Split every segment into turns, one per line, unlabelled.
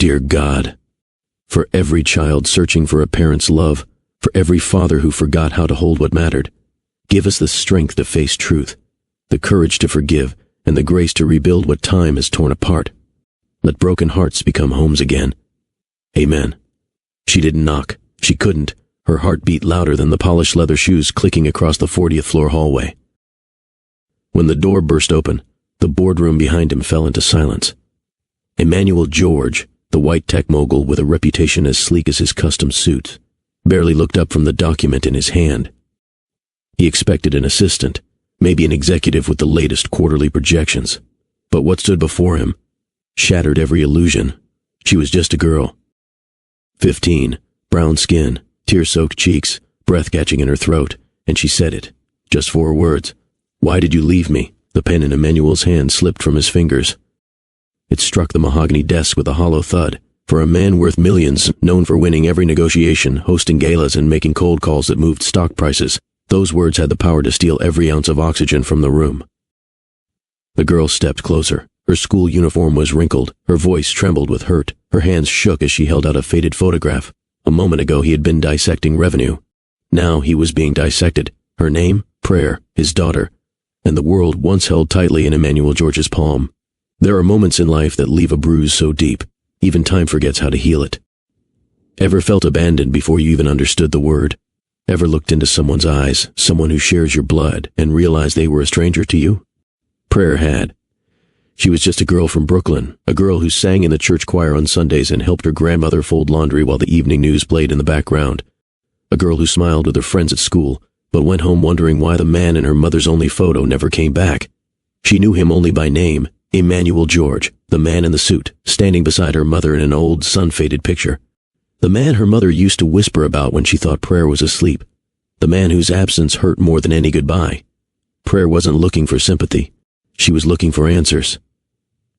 dear God, for every child searching for a parent's love, for every father who forgot how to hold what mattered, give us the strength to face truth, the courage to forgive, and the grace to rebuild what time has torn apart. Let broken hearts become homes again. Amen. She didn't knock. She couldn't. Her heart beat louder than the polished leather shoes clicking across the 40th floor hallway. When the door burst open, the boardroom behind him fell into silence. Emmanuel George, the white tech mogul with a reputation as sleek as his custom suit, barely looked up from the document in his hand. He expected an assistant, maybe an executive with the latest quarterly projections. But what stood before him shattered every illusion. She was just a girl. 15, brown skin, tear-soaked cheeks, breath catching in her throat, and she said it. Just 4 words. "Why did you leave me?" The pen in Emmanuel's hand slipped from his fingers. It struck the mahogany desk with a hollow thud. For a man worth millions, known for winning every negotiation, hosting galas, and making cold calls that moved stock prices, those words had the power to steal every ounce of oxygen from the room. The girl stepped closer. Her school uniform was wrinkled. Her voice trembled with hurt. Her hands shook as she held out a faded photograph. A moment ago he had been dissecting revenue. Now he was being dissected. Her name, Prayer, his daughter, and the world once held tightly in Emmanuel George's palm. There are moments in life that leave a bruise so deep, even time forgets how to heal it. Ever felt abandoned before you even understood the word? Ever looked into someone's eyes, someone who shares your blood, and realized they were a stranger to you? Prayer had. She was just a girl from Brooklyn, a girl who sang in the church choir on Sundays and helped her grandmother fold laundry while the evening news played in the background. A girl who smiled with her friends at school, but went home wondering why the man in her mother's only photo never came back. She knew him only by name, Emmanuel George, the man in the suit, standing beside her mother in an old, sun-faded picture. The man her mother used to whisper about when she thought Prayer was asleep. The man whose absence hurt more than any goodbye. Prayer wasn't looking for sympathy. She was looking for answers.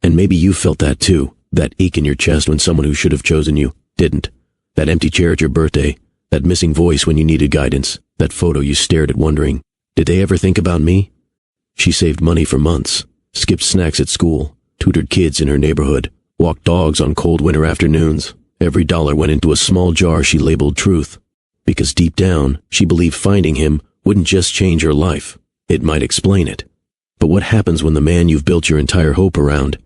And maybe you felt that too, that ache in your chest when someone who should have chosen you didn't. That empty chair at your birthday, that missing voice when you needed guidance, that photo you stared at wondering, did they ever think about me? She saved money for months, skipped snacks at school, tutored kids in her neighborhood, walked dogs on cold winter afternoons. Every dollar went into a small jar she labeled truth, because deep down, she believed finding him wouldn't just change her life, it might explain it. But what happens when the man you've built your entire hope around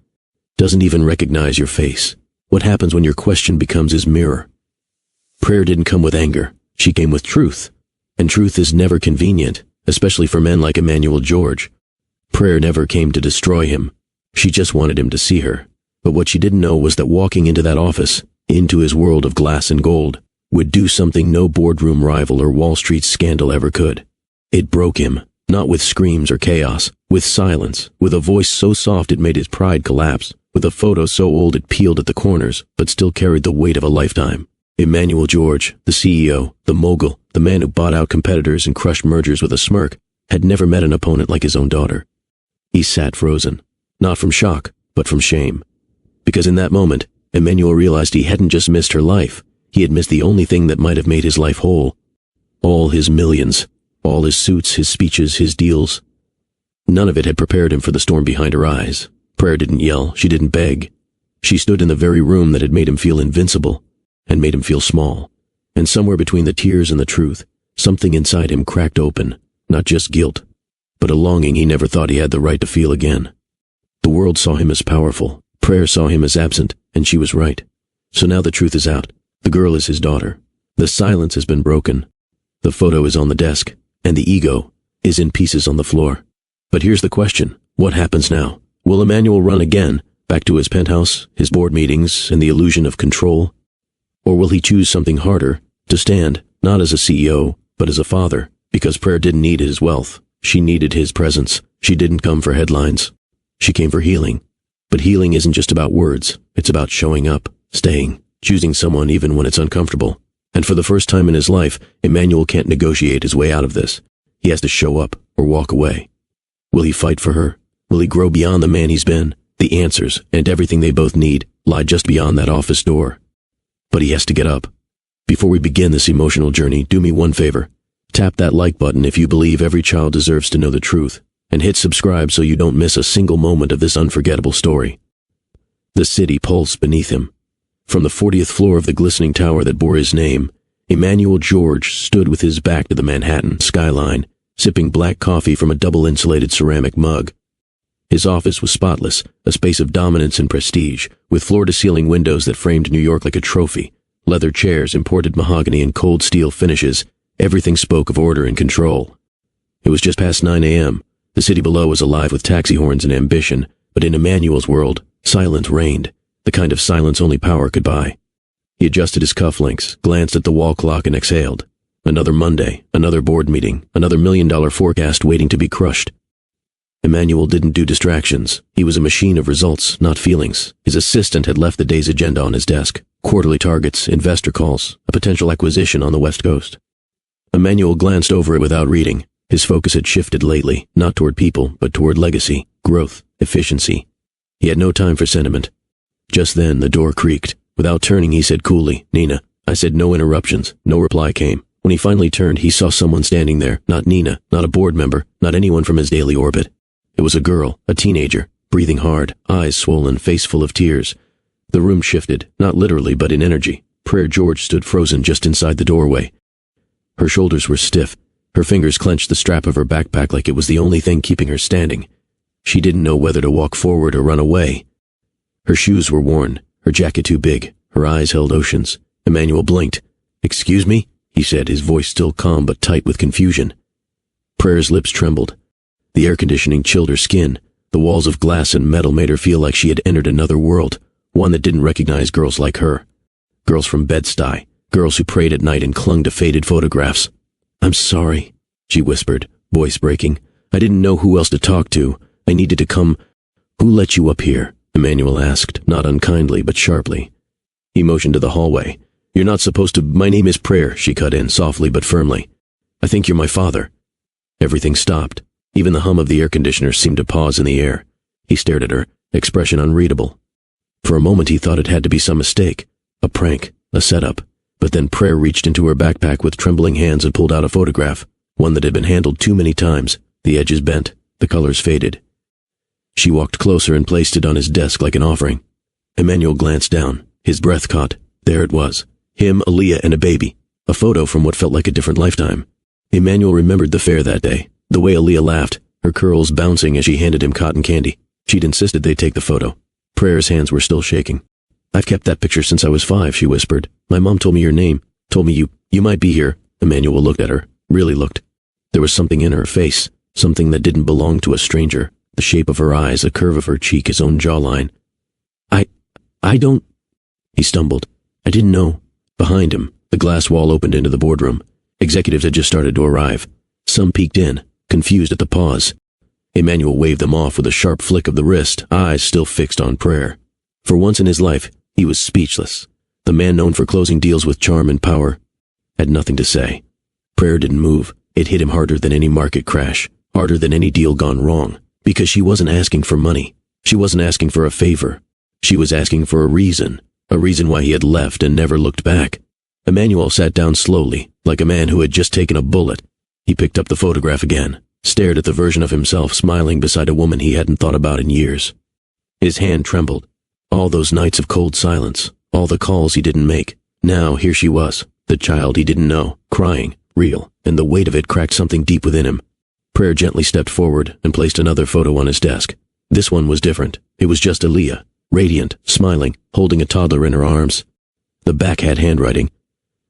doesn't even recognize your face? What happens when your question becomes his mirror? Prayer didn't come with anger. She came with truth. And truth is never convenient, especially for men like Emmanuel George. Prayer never came to destroy him. She just wanted him to see her. But what she didn't know was that walking into that office, into his world of glass and gold, would do something no boardroom rival or Wall Street scandal ever could. It broke him, not with screams or chaos, with silence, with a voice so soft it made his pride collapse, with a photo so old it peeled at the corners, but still carried the weight of a lifetime. Emmanuel George, the CEO, the mogul, the man who bought out competitors and crushed mergers with a smirk, had never met an opponent like his own daughter. He sat frozen, not from shock, but from shame. Because in that moment, Emmanuel realized he hadn't just missed her life, he had missed the only thing that might have made his life whole. All his millions, all his suits, his speeches, his deals. None of it had prepared him for the storm behind her eyes. Prayer didn't yell, she didn't beg. She stood in the very room that had made him feel invincible, and made him feel small. And somewhere between the tears and the truth, something inside him cracked open, not just guilt, but a longing he never thought he had the right to feel again. The world saw him as powerful, Prayer saw him as absent, and she was right. So now the truth is out. The girl is his daughter. The silence has been broken. The photo is on the desk, and the ego is in pieces on the floor. But here's the question. What happens now? Will Emmanuel run again, back to his penthouse, his board meetings, and the illusion of control? Or will he choose something harder, to stand, not as a CEO, but as a father, because Prayer didn't need his wealth. She needed his presence. She didn't come for headlines. She came for healing. But healing isn't just about words. It's about showing up, staying, choosing someone even when it's uncomfortable. And for the first time in his life, Emmanuel can't negotiate his way out of this. He has to show up or walk away. Will he fight for her? Will he grow beyond the man he's been? The answers and everything they both need lie just beyond that office door. But he has to get up. Before we begin this emotional journey, do me one favor. Tap that like button if you believe every child deserves to know the truth, and hit subscribe so you don't miss a single moment of this unforgettable story. The city pulsed beneath him. From the 40th floor of the glistening tower that bore his name, Emmanuel George stood with his back to the Manhattan skyline, sipping black coffee from a double-insulated ceramic mug. His office was spotless, a space of dominance and prestige, with floor-to-ceiling windows that framed New York like a trophy, leather chairs, imported mahogany, and cold steel finishes. Everything spoke of order and control. It was just past 9 a.m. The city below was alive with taxi horns and ambition, but in Emmanuel's world, silence reigned, the kind of silence only power could buy. He adjusted his cufflinks, glanced at the wall clock, and exhaled. Another Monday, another board meeting, another $1 million forecast waiting to be crushed. Emmanuel didn't do distractions. He was a machine of results, not feelings. His assistant had left the day's agenda on his desk. Quarterly targets, investor calls, a potential acquisition on the West Coast. Emmanuel glanced over it without reading. His focus had shifted lately, not toward people, but toward legacy, growth, efficiency. He had no time for sentiment. Just then, the door creaked. Without turning, he said coolly, "Nina." I said no interruptions. No reply came. When he finally turned, he saw someone standing there. Not Nina, not a board member, not anyone from his daily orbit. It was a girl, a teenager, breathing hard, eyes swollen, face full of tears. The room shifted, not literally, but in energy. Prayer George stood frozen just inside the doorway. Her shoulders were stiff. Her fingers clenched the strap of her backpack like it was the only thing keeping her standing. She didn't know whether to walk forward or run away. Her shoes were worn, her jacket too big, her eyes held oceans. Emmanuel blinked. "Excuse me?" he said, his voice still calm but tight with confusion. Prayer's lips trembled. The air conditioning chilled her skin. The walls of glass and metal made her feel like she had entered another world, one that didn't recognize girls like her. Girls from Bed-Stuy, girls who prayed at night and clung to faded photographs. "I'm sorry," she whispered, voice breaking. "I didn't know who else to talk to. I needed to come." "Who let you up here?" Emmanuel asked, not unkindly but sharply. He motioned to the hallway. "You're not supposed to—" "My name is Prayer," she cut in, softly but firmly. "I think you're my father." Everything stopped. Even the hum of the air conditioner seemed to pause in the air. He stared at her, expression unreadable. For a moment he thought it had to be some mistake, a prank, a setup. But then Prayer reached into her backpack with trembling hands and pulled out a photograph, one that had been handled too many times, the edges bent, the colors faded. She walked closer and placed it on his desk like an offering. Emmanuel glanced down, his breath caught. There it was. Him, Aaliyah, and a baby. A photo from what felt like a different lifetime. Emmanuel remembered the fair that day. The way Aaliyah laughed, her curls bouncing as she handed him cotton candy. She'd insisted they take the photo. Prayer's hands were still shaking. "I've kept that picture since I was 5, she whispered. "My mom told me your name, told me you might be here." Emmanuel looked at her, really looked. There was something in her face, something that didn't belong to a stranger. The shape of her eyes, the curve of her cheek, his own jawline. I don't—" He stumbled. "I didn't know." Behind him, the glass wall opened into the boardroom. Executives had just started to arrive. Some peeked in, confused at the pause. Emmanuel waved them off with a sharp flick of the wrist, eyes still fixed on Prayer. For once in his life, he was speechless. The man known for closing deals with charm and power had nothing to say. Prayer didn't move. It hit him harder than any market crash, harder than any deal gone wrong, because she wasn't asking for money. She wasn't asking for a favor. She was asking for a reason why he had left and never looked back. Emmanuel sat down slowly, like a man who had just taken a bullet. He picked up the photograph again, stared at the version of himself smiling beside a woman he hadn't thought about in years. His hand trembled. All those nights of cold silence, all the calls he didn't make. Now here she was, the child he didn't know, crying, real, and the weight of it cracked something deep within him. Prayer gently stepped forward and placed another photo on his desk. This one was different. It was just Aaliyah, radiant, smiling, holding a toddler in her arms. The back had handwriting.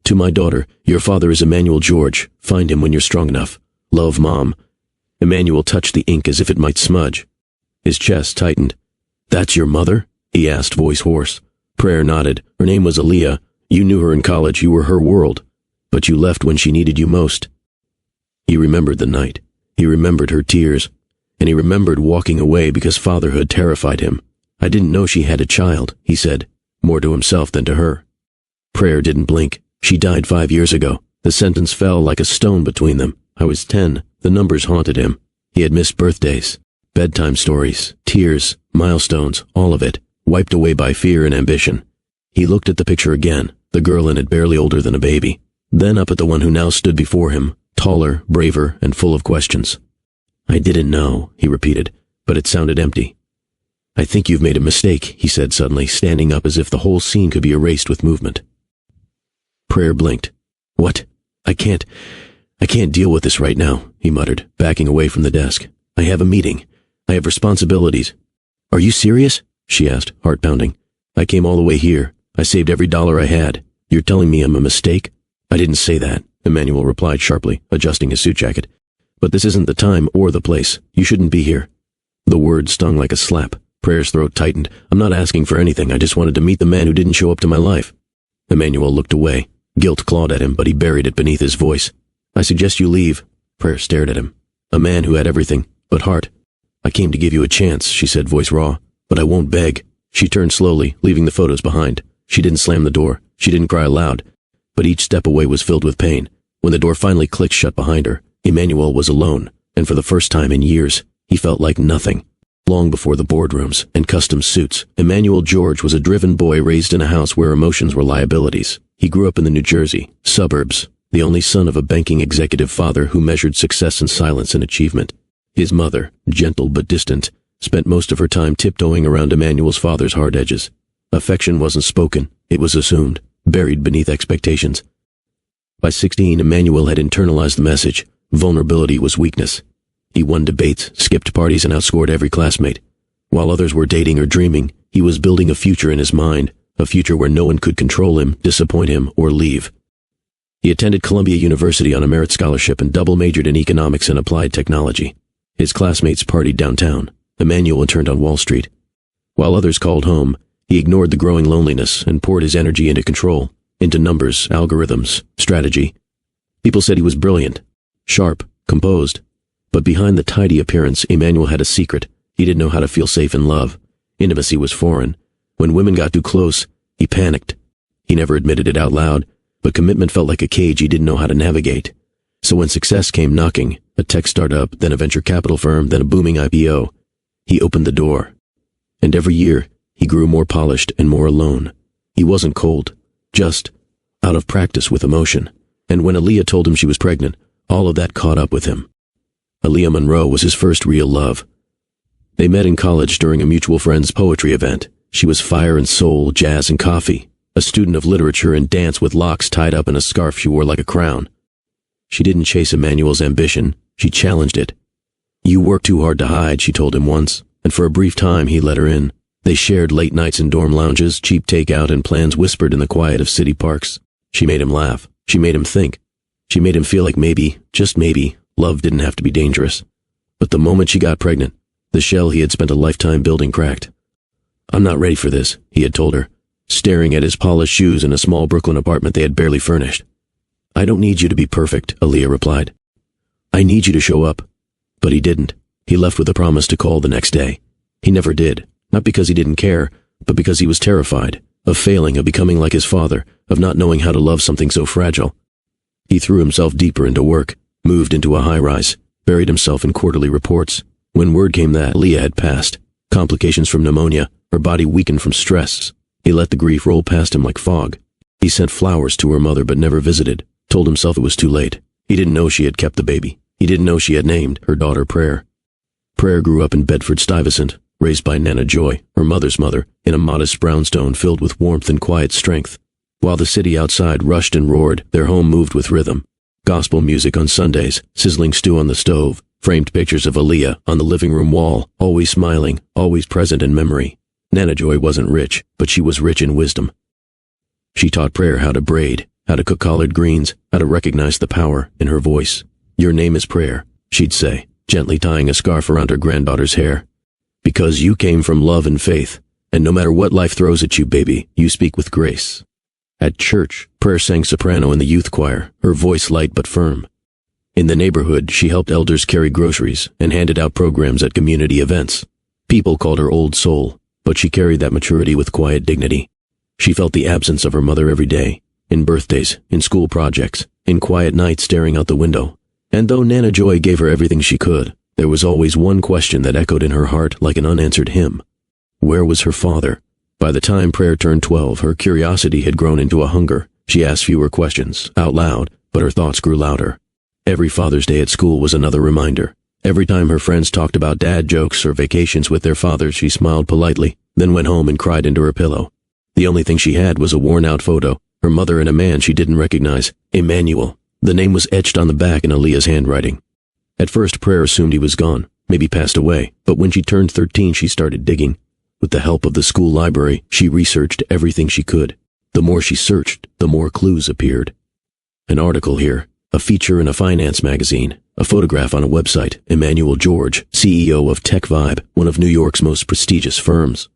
"To my daughter, your father is Emmanuel George. Find him when you're strong enough. Love, Mom." Emmanuel touched the ink as if it might smudge. His chest tightened. "That's your mother?" he asked, voice hoarse. Prayer nodded. "Her name was Aaliyah. You knew her in college. You were her world. But you left when she needed you most." He remembered the night. He remembered her tears. And he remembered walking away because fatherhood terrified him. "I didn't know she had a child," he said, more to himself than to her. Prayer didn't blink. "She died 5 years ago." The sentence fell like a stone between them. "I was 10. The numbers haunted him. He had missed birthdays, bedtime stories, tears, milestones, all of it, wiped away by fear and ambition." He looked at the picture again, the girl in it barely older than a baby, then up at the one who now stood before him, taller, braver, and full of questions. "I didn't know," he repeated, but it sounded empty. "I think you've made a mistake," he said suddenly, standing up as if the whole scene could be erased with movement. Prayer blinked. "What? I can't deal with this right now," he muttered, backing away from the desk. "I have a meeting. I have responsibilities." "Are you serious?" she asked, heart pounding. "I came all the way here. I saved every dollar I had. You're telling me I'm a mistake?" "I didn't say that," Emmanuel replied sharply, adjusting his suit jacket. "But this isn't the time or the place. You shouldn't be here." The word stung like a slap. Prayer's throat tightened. "I'm not asking for anything. I just wanted to meet the man who didn't show up to my life." Emmanuel looked away. Guilt clawed at him, but he buried it beneath his voice. "I suggest you leave." Prayer stared at him. A man who had everything but heart. "I came to give you a chance," she said, voice raw. "But I won't beg." She turned slowly, leaving the photos behind. She didn't slam the door. She didn't cry aloud. But each step away was filled with pain. When the door finally clicked shut behind her, Emmanuel was alone, and for the first time in years, he felt like nothing. Long before the boardrooms and custom suits, Emmanuel George was a driven boy raised in a house where emotions were liabilities. He grew up in the New Jersey suburbs, the only son of a banking executive father who measured success in silence and achievement. His mother, gentle but distant, spent most of her time tiptoeing around Emmanuel's father's hard edges. Affection wasn't spoken, it was assumed, buried beneath expectations. By 16, Emmanuel had internalized the message. Vulnerability was weakness. He won debates, skipped parties, and outscored every classmate. While others were dating or dreaming, he was building a future in his mind, a future where no one could control him, disappoint him, or leave. He attended Columbia University on a merit scholarship and double majored in economics and applied technology. His classmates partied downtown. Emmanuel interned on Wall Street. While others called home, he ignored the growing loneliness and poured his energy into control, into numbers, algorithms, strategy. People said he was brilliant, sharp, composed. But behind the tidy appearance, Emmanuel had a secret. He didn't know how to feel safe in love. Intimacy was foreign. When women got too close, he panicked. He never admitted it out loud, but commitment felt like a cage he didn't know how to navigate. So when success came knocking, a tech startup, then a venture capital firm, then a booming IPO, he opened the door. And every year, he grew more polished and more alone. He wasn't cold, just out of practice with emotion. And when Aaliyah told him she was pregnant, all of that caught up with him. Aaliyah Monroe was his first real love. They met in college during a mutual friend's poetry event. She was fire and soul, jazz and coffee, a student of literature and dance with locks tied up in a scarf she wore like a crown. She didn't chase Emmanuel's ambition, she challenged it. "You work too hard to hide," she told him once, and for a brief time he let her in. They shared late nights in dorm lounges, cheap takeout, and plans whispered in the quiet of city parks. She made him laugh. She made him think. She made him feel like maybe, just maybe, love didn't have to be dangerous. But the moment she got pregnant, the shell he had spent a lifetime building cracked. "I'm not ready for this," he had told her, staring at his polished shoes in a small Brooklyn apartment they had barely furnished. "I don't need you to be perfect," Aaliyah replied. "I need you to show up." But he didn't. He left with a promise to call the next day. He never did, not because he didn't care, but because he was terrified, of failing, of becoming like his father, of not knowing how to love something so fragile. He threw himself deeper into work, moved into a high-rise, buried himself in quarterly reports. When word came that Leah had passed, complications from pneumonia, her body weakened from stress, he let the grief roll past him like fog. He sent flowers to her mother but never visited, told himself it was too late. He didn't know she had kept the baby. He didn't know she had named her daughter Prayer. Prayer grew up in Bedford-Stuyvesant, raised by Nana Joy, her mother's mother, in a modest brownstone filled with warmth and quiet strength. While the city outside rushed and roared, their home moved with rhythm. Gospel music on Sundays, sizzling stew on the stove, framed pictures of Aaliyah on the living room wall, always smiling, always present in memory. Nana Joy wasn't rich, but she was rich in wisdom. She taught Prayer how to braid, how to cook collard greens, how to recognize the power in her voice. "Your name is Prayer," she'd say, gently tying a scarf around her granddaughter's hair. "Because you came from love and faith, and no matter what life throws at you, baby, you speak with grace." At church, Prayer sang soprano in the youth choir, her voice light but firm. In the neighborhood, she helped elders carry groceries and handed out programs at community events. People called her Old Soul, but she carried that maturity with quiet dignity. She felt the absence of her mother every day, in birthdays, in school projects, in quiet nights staring out the window. And though Nana Joy gave her everything she could, there was always one question that echoed in her heart like an unanswered hymn. Where was her father? By the time Prayer turned 12, her curiosity had grown into a hunger. She asked fewer questions, out loud, but her thoughts grew louder. Every Father's Day at school was another reminder. Every time her friends talked about dad jokes or vacations with their fathers, she smiled politely, then went home and cried into her pillow. The only thing she had was a worn-out photo, her mother and a man she didn't recognize, Emmanuel. The name was etched on the back in Aaliyah's handwriting. At first, Prayer assumed he was gone, maybe passed away, but when she turned 13, she started digging. With the help of the school library, she researched everything she could. The more she searched, the more clues appeared. An article here, a feature in a finance magazine, a photograph on a website, Emmanuel George, CEO of Tech Vibe, one of New York's most prestigious firms.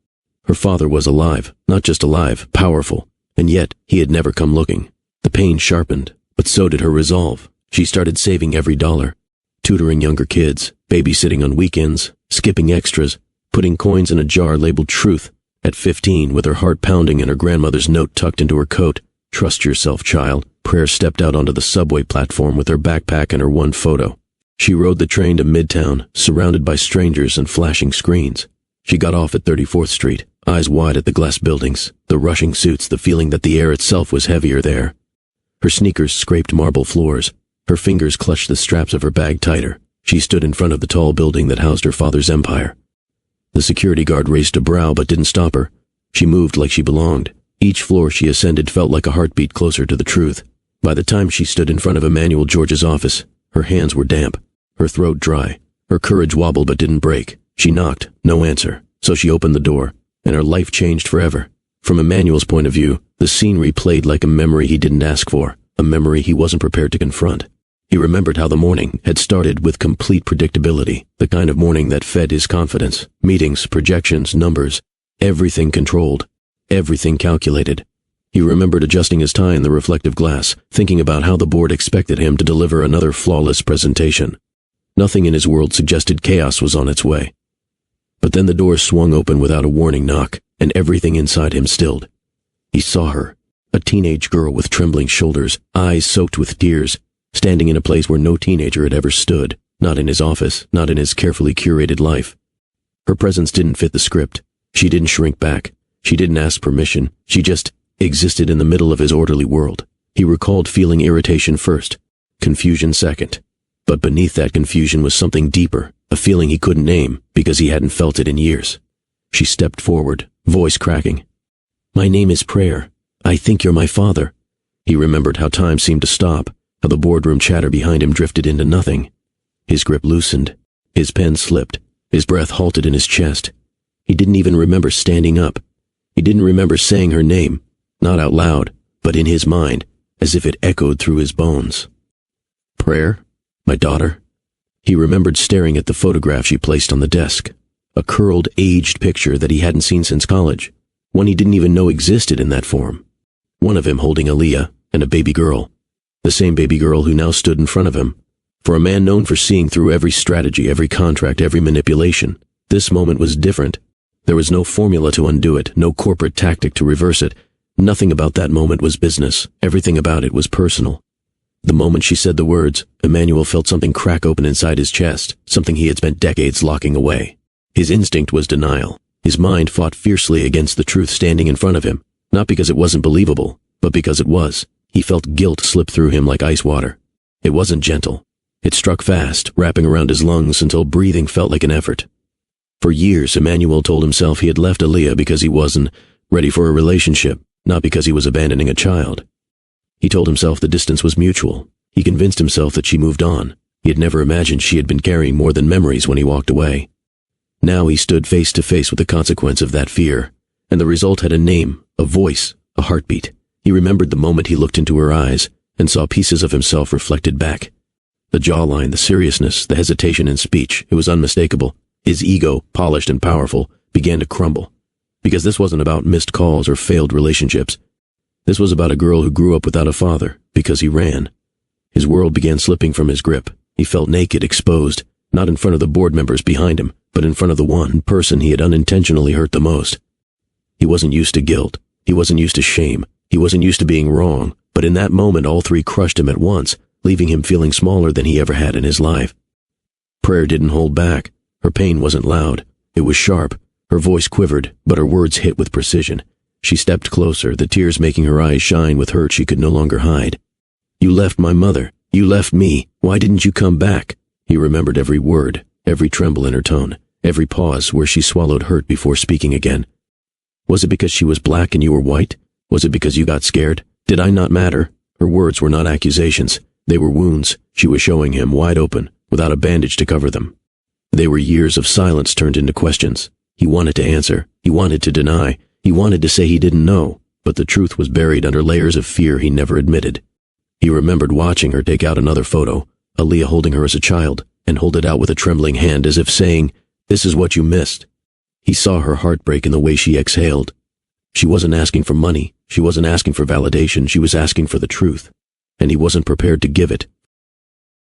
Her father was alive, not just alive, powerful, and yet he had never come looking. The pain sharpened, but so did her resolve. She started saving every dollar, tutoring younger kids, babysitting on weekends, skipping extras, putting coins in a jar labeled truth. At 15, with her heart pounding and her grandmother's note tucked into her coat, "Trust yourself, child," Prayer stepped out onto the subway platform with her backpack and her one photo. She rode the train to Midtown, surrounded by strangers and flashing screens. She got off at 34th Street, eyes wide at the glass buildings, the rushing suits, the feeling that the air itself was heavier there. Her sneakers scraped marble floors. Her fingers clutched the straps of her bag tighter. She stood in front of the tall building that housed her father's empire. The security guard raised a brow but didn't stop her. She moved like she belonged. Each floor she ascended felt like a heartbeat closer to the truth. By the time she stood in front of Emmanuel George's office, her hands were damp, her throat dry. Her courage wobbled but didn't break. She knocked, no answer, so she opened the door, and her life changed forever. From Emmanuel's point of view, the scenery played like a memory he didn't ask for, a memory he wasn't prepared to confront. He remembered how the morning had started with complete predictability, the kind of morning that fed his confidence. Meetings, projections, numbers, everything controlled, everything calculated. He remembered adjusting his tie in the reflective glass, thinking about how the board expected him to deliver another flawless presentation. Nothing in his world suggested chaos was on its way. But then the door swung open without a warning knock, and everything inside him stilled. He saw her, a teenage girl with trembling shoulders, eyes soaked with tears, standing in a place where no teenager had ever stood, not in his office, not in his carefully curated life. Her presence didn't fit the script. She didn't shrink back. She didn't ask permission. She just existed in the middle of his orderly world. He recalled feeling irritation first, confusion second. But beneath that confusion was something deeper, a feeling he couldn't name because he hadn't felt it in years. She stepped forward, voice cracking. "My name is Prayer. I think you're my father." He remembered how time seemed to stop, how the boardroom chatter behind him drifted into nothing. His grip loosened. His pen slipped. His breath halted in his chest. He didn't even remember standing up. He didn't remember saying her name, not out loud, but in his mind, as if it echoed through his bones. "Prayer? My daughter?" He remembered staring at the photograph she placed on the desk. A curled, aged picture that he hadn't seen since college. One he didn't even know existed in that form. One of him holding Aaliyah and a baby girl. The same baby girl who now stood in front of him. For a man known for seeing through every strategy, every contract, every manipulation, this moment was different. There was no formula to undo it, no corporate tactic to reverse it. Nothing about that moment was business. Everything about it was personal. The moment she said the words, Emmanuel felt something crack open inside his chest, something he had spent decades locking away. His instinct was denial. His mind fought fiercely against the truth standing in front of him, not because it wasn't believable, but because it was. He felt guilt slip through him like ice water. It wasn't gentle. It struck fast, wrapping around his lungs until breathing felt like an effort. For years, Emmanuel told himself he had left Aaliyah because he wasn't ready for a relationship, not because he was abandoning a child. He told himself the distance was mutual. He convinced himself that she moved on. He had never imagined she had been carrying more than memories when he walked away. Now he stood face to face with the consequence of that fear, and the result had a name, a voice, a heartbeat. He remembered the moment he looked into her eyes and saw pieces of himself reflected back. The jawline, the seriousness, the hesitation in speech, it was unmistakable. His ego, polished and powerful, began to crumble. Because this wasn't about missed calls or failed relationships. This was about a girl who grew up without a father, because he ran. His world began slipping from his grip. He felt naked, exposed, not in front of the board members behind him, but in front of the one person he had unintentionally hurt the most. He wasn't used to guilt. He wasn't used to shame. He wasn't used to being wrong. But in that moment, all three crushed him at once, leaving him feeling smaller than he ever had in his life. Prayer didn't hold back. Her pain wasn't loud. It was sharp. Her voice quivered, but her words hit with precision. She stepped closer, the tears making her eyes shine with hurt she could no longer hide. "You left my mother. You left me. Why didn't you come back?" He He remembered every word, every tremble in her tone, every pause where she swallowed hurt before speaking again. Was it because she was black and you were white? Was it because you got scared? Did I not matter? Her words were not accusations. They were wounds she was showing him wide open, without a bandage to cover them. They were years of silence turned into questions. He wanted to answer. He wanted to deny. He wanted to say he didn't know, but the truth was buried under layers of fear he never admitted. He remembered watching her take out another photo, Aaliyah holding her as a child, and hold it out with a trembling hand as if saying, "This is what you missed." He saw her heart break in the way she exhaled. She wasn't asking for money. She wasn't asking for validation. She was asking for the truth. And he wasn't prepared to give it.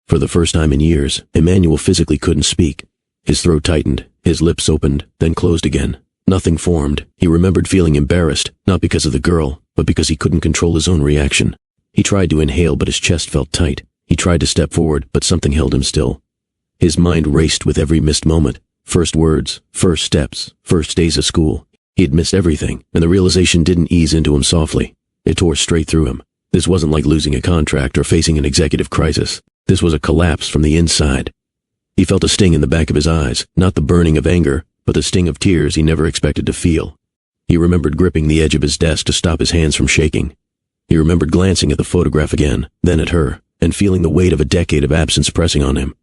For the first time in years, Emmanuel physically couldn't speak. His throat tightened, his lips opened, then closed again. Nothing formed. He remembered feeling embarrassed, not because of the girl, but because he couldn't control his own reaction. He tried to inhale, but his chest felt tight. He tried to step forward, but something held him still. His mind raced with every missed moment. First words, first steps, first days of school. He had missed everything, and the realization didn't ease into him softly. It tore straight through him. This wasn't like losing a contract or facing an executive crisis. This was a collapse from the inside. He felt a sting in the back of his eyes, not the burning of anger, but the sting of tears he never expected to feel. He remembered gripping the edge of his desk to stop his hands from shaking. He remembered glancing at the photograph again, then at her, and feeling the weight of a decade of absence pressing on him.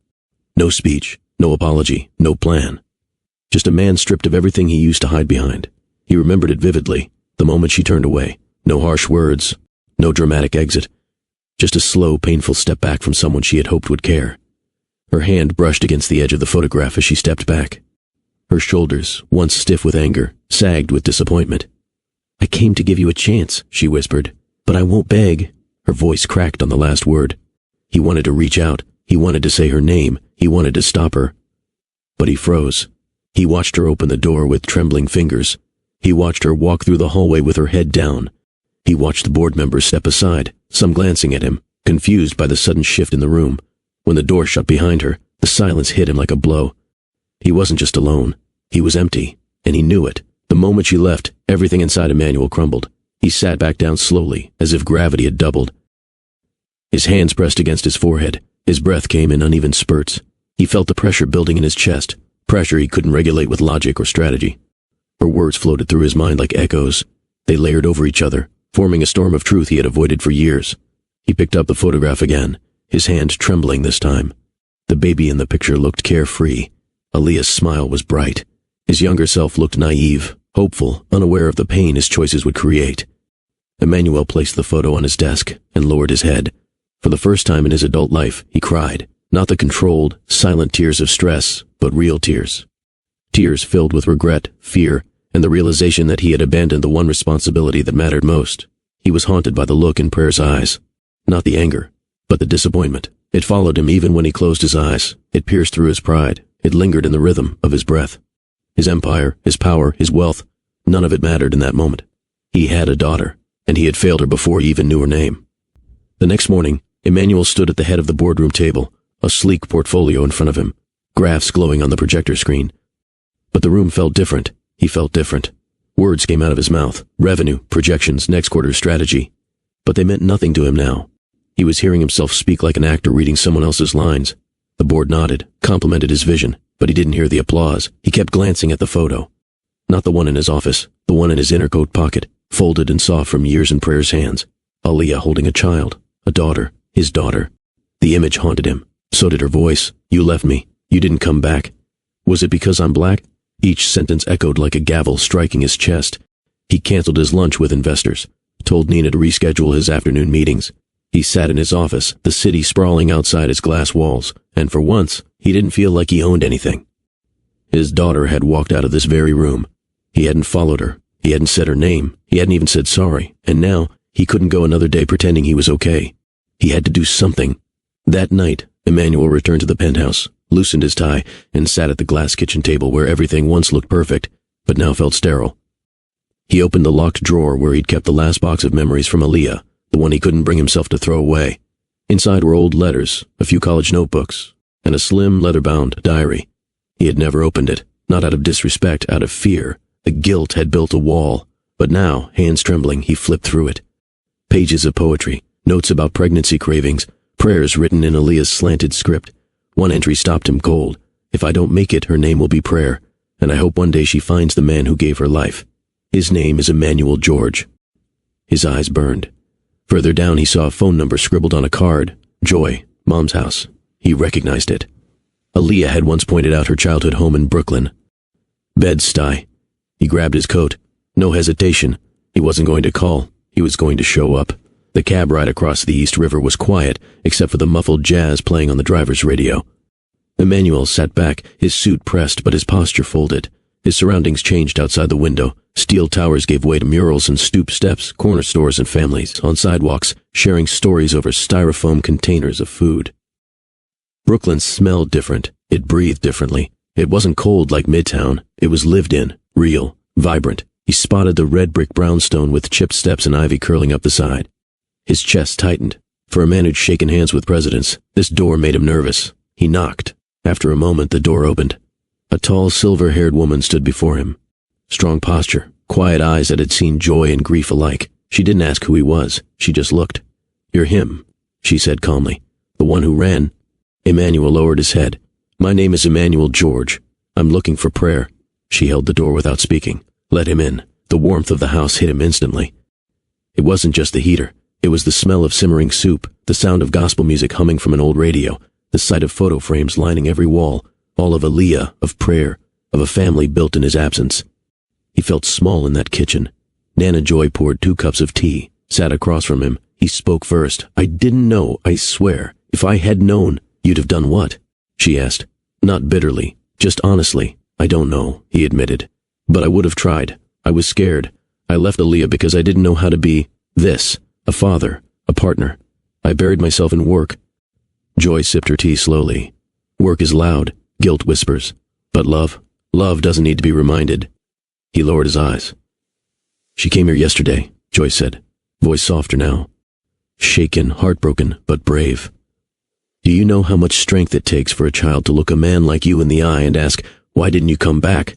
No speech, no apology, no plan. Just a man stripped of everything he used to hide behind. He remembered it vividly, the moment she turned away. No harsh words, no dramatic exit. Just a slow, painful step back from someone she had hoped would care. Her hand brushed against the edge of the photograph as she stepped back. Her shoulders, once stiff with anger, sagged with disappointment. "I came to give you a chance," she whispered, "but I won't beg." Her voice cracked on the last word. He wanted to reach out. He wanted to say her name. He wanted to stop her. But he froze. He watched her open the door with trembling fingers. He watched her walk through the hallway with her head down. He watched the board members step aside, some glancing at him, confused by the sudden shift in the room. When the door shut behind her, the silence hit him like a blow. He wasn't just alone. He was empty, and he knew it. The moment she left, everything inside Emmanuel crumbled. He sat back down slowly, as if gravity had doubled. His hands pressed against his forehead. His breath came in uneven spurts. He felt the pressure building in his chest, pressure he couldn't regulate with logic or strategy. Her words floated through his mind like echoes. They layered over each other, forming a storm of truth he had avoided for years. He picked up the photograph again, his hand trembling this time. The baby in the picture looked carefree. Aaliyah's smile was bright. His younger self looked naive, hopeful, unaware of the pain his choices would create. Emmanuel placed the photo on his desk and lowered his head. For the first time in his adult life, he cried. Not the controlled, silent tears of stress, but real tears. Tears filled with regret, fear, and the realization that he had abandoned the one responsibility that mattered most. He was haunted by the look in Prayer's eyes. Not the anger, but the disappointment. It followed him even when he closed his eyes. It pierced through his pride. It lingered in the rhythm of his breath. His empire, his power, his wealth, none of it mattered in that moment. He had a daughter, and he had failed her before he even knew her name. The next morning, Emmanuel stood at the head of the boardroom table, a sleek portfolio in front of him, graphs glowing on the projector screen. But the room felt different. He felt different. Words came out of his mouth, revenue, projections, next quarter's strategy. But they meant nothing to him now. He was hearing himself speak like an actor reading someone else's lines. The board nodded, complimented his vision, but he didn't hear the applause. He kept glancing at the photo. Not the one in his office, the one in his inner coat pocket, folded and soft from years in Prayer's hands. Aaliyah holding a child, a daughter, his daughter. The image haunted him. So did her voice. "You left me. You didn't come back. Was it because I'm black?" Each sentence echoed like a gavel striking his chest. He canceled his lunch with investors, told Nina to reschedule his afternoon meetings. He sat in his office, the city sprawling outside his glass walls, and for once, he didn't feel like he owned anything. His daughter had walked out of this very room. He hadn't followed her. He hadn't said her name. He hadn't even said sorry. And now, he couldn't go another day pretending he was okay. He had to do something. That night, Emmanuel returned to the penthouse, loosened his tie, and sat at the glass kitchen table where everything once looked perfect, but now felt sterile. He opened the locked drawer where he'd kept the last box of memories from Aaliyah, the one he couldn't bring himself to throw away. Inside were old letters, a few college notebooks, and a slim, leather-bound diary. He had never opened it, not out of disrespect, out of fear. The guilt had built a wall, but now, hands trembling, he flipped through it. Pages of poetry, notes about pregnancy cravings, prayers written in Aaliyah's slanted script, One entry stopped him cold. If I don't make it, her name will be Prayer, and I hope one day she finds the man who gave her life. His name is Emmanuel George. His eyes burned. Further down he saw a phone number scribbled on a card. Joy, Mom's house. He recognized it. Aaliyah had once pointed out her childhood home in Brooklyn. Bed-Stuy. He grabbed his coat. No hesitation. He wasn't going to call. He was going to show up. The cab ride across the East River was quiet, except for the muffled jazz playing on the driver's radio. Emmanuel sat back, his suit pressed but his posture folded. His surroundings changed outside the window. Steel towers gave way to murals and stoop steps, corner stores and families, on sidewalks, sharing stories over styrofoam containers of food. Brooklyn smelled different. It breathed differently. It wasn't cold like Midtown. It was lived in, real, vibrant. He spotted the red brick brownstone with chipped steps and ivy curling up the side. His chest tightened. For a man who'd shaken hands with presidents, this door made him nervous. He knocked. After a moment, the door opened. A tall, silver-haired woman stood before him. Strong posture, quiet eyes that had seen joy and grief alike. She didn't ask who he was. She just looked. "You're him," she said calmly. "The one who ran." Emmanuel lowered his head. "My name is Emmanuel George. I'm looking for Prayer." She held the door without speaking. Let him in. The warmth of the house hit him instantly. It wasn't just the heater. It was the smell of simmering soup, the sound of gospel music humming from an old radio, the sight of photo frames lining every wall, all of Aaliyah, of Prayer, of a family built in his absence. He felt small in that kitchen. Nana Joy poured 2 cups of tea, sat across from him. He spoke first. "I didn't know, I swear. If I had known, you'd have done what?" she asked. Not bitterly, just honestly. "I don't know," he admitted. "But I would have tried. I was scared. I left Aaliyah because I didn't know how to be this, a father, a partner. I buried myself in work." Joy sipped her tea slowly. "Work is loud," guilt whispers. "But love doesn't need to be reminded." He lowered his eyes. "She came here yesterday," Joy said, voice softer now. Shaken, heartbroken, but brave. "Do you know how much strength it takes for a child to look a man like you in the eye and ask, 'Why didn't you come back?'"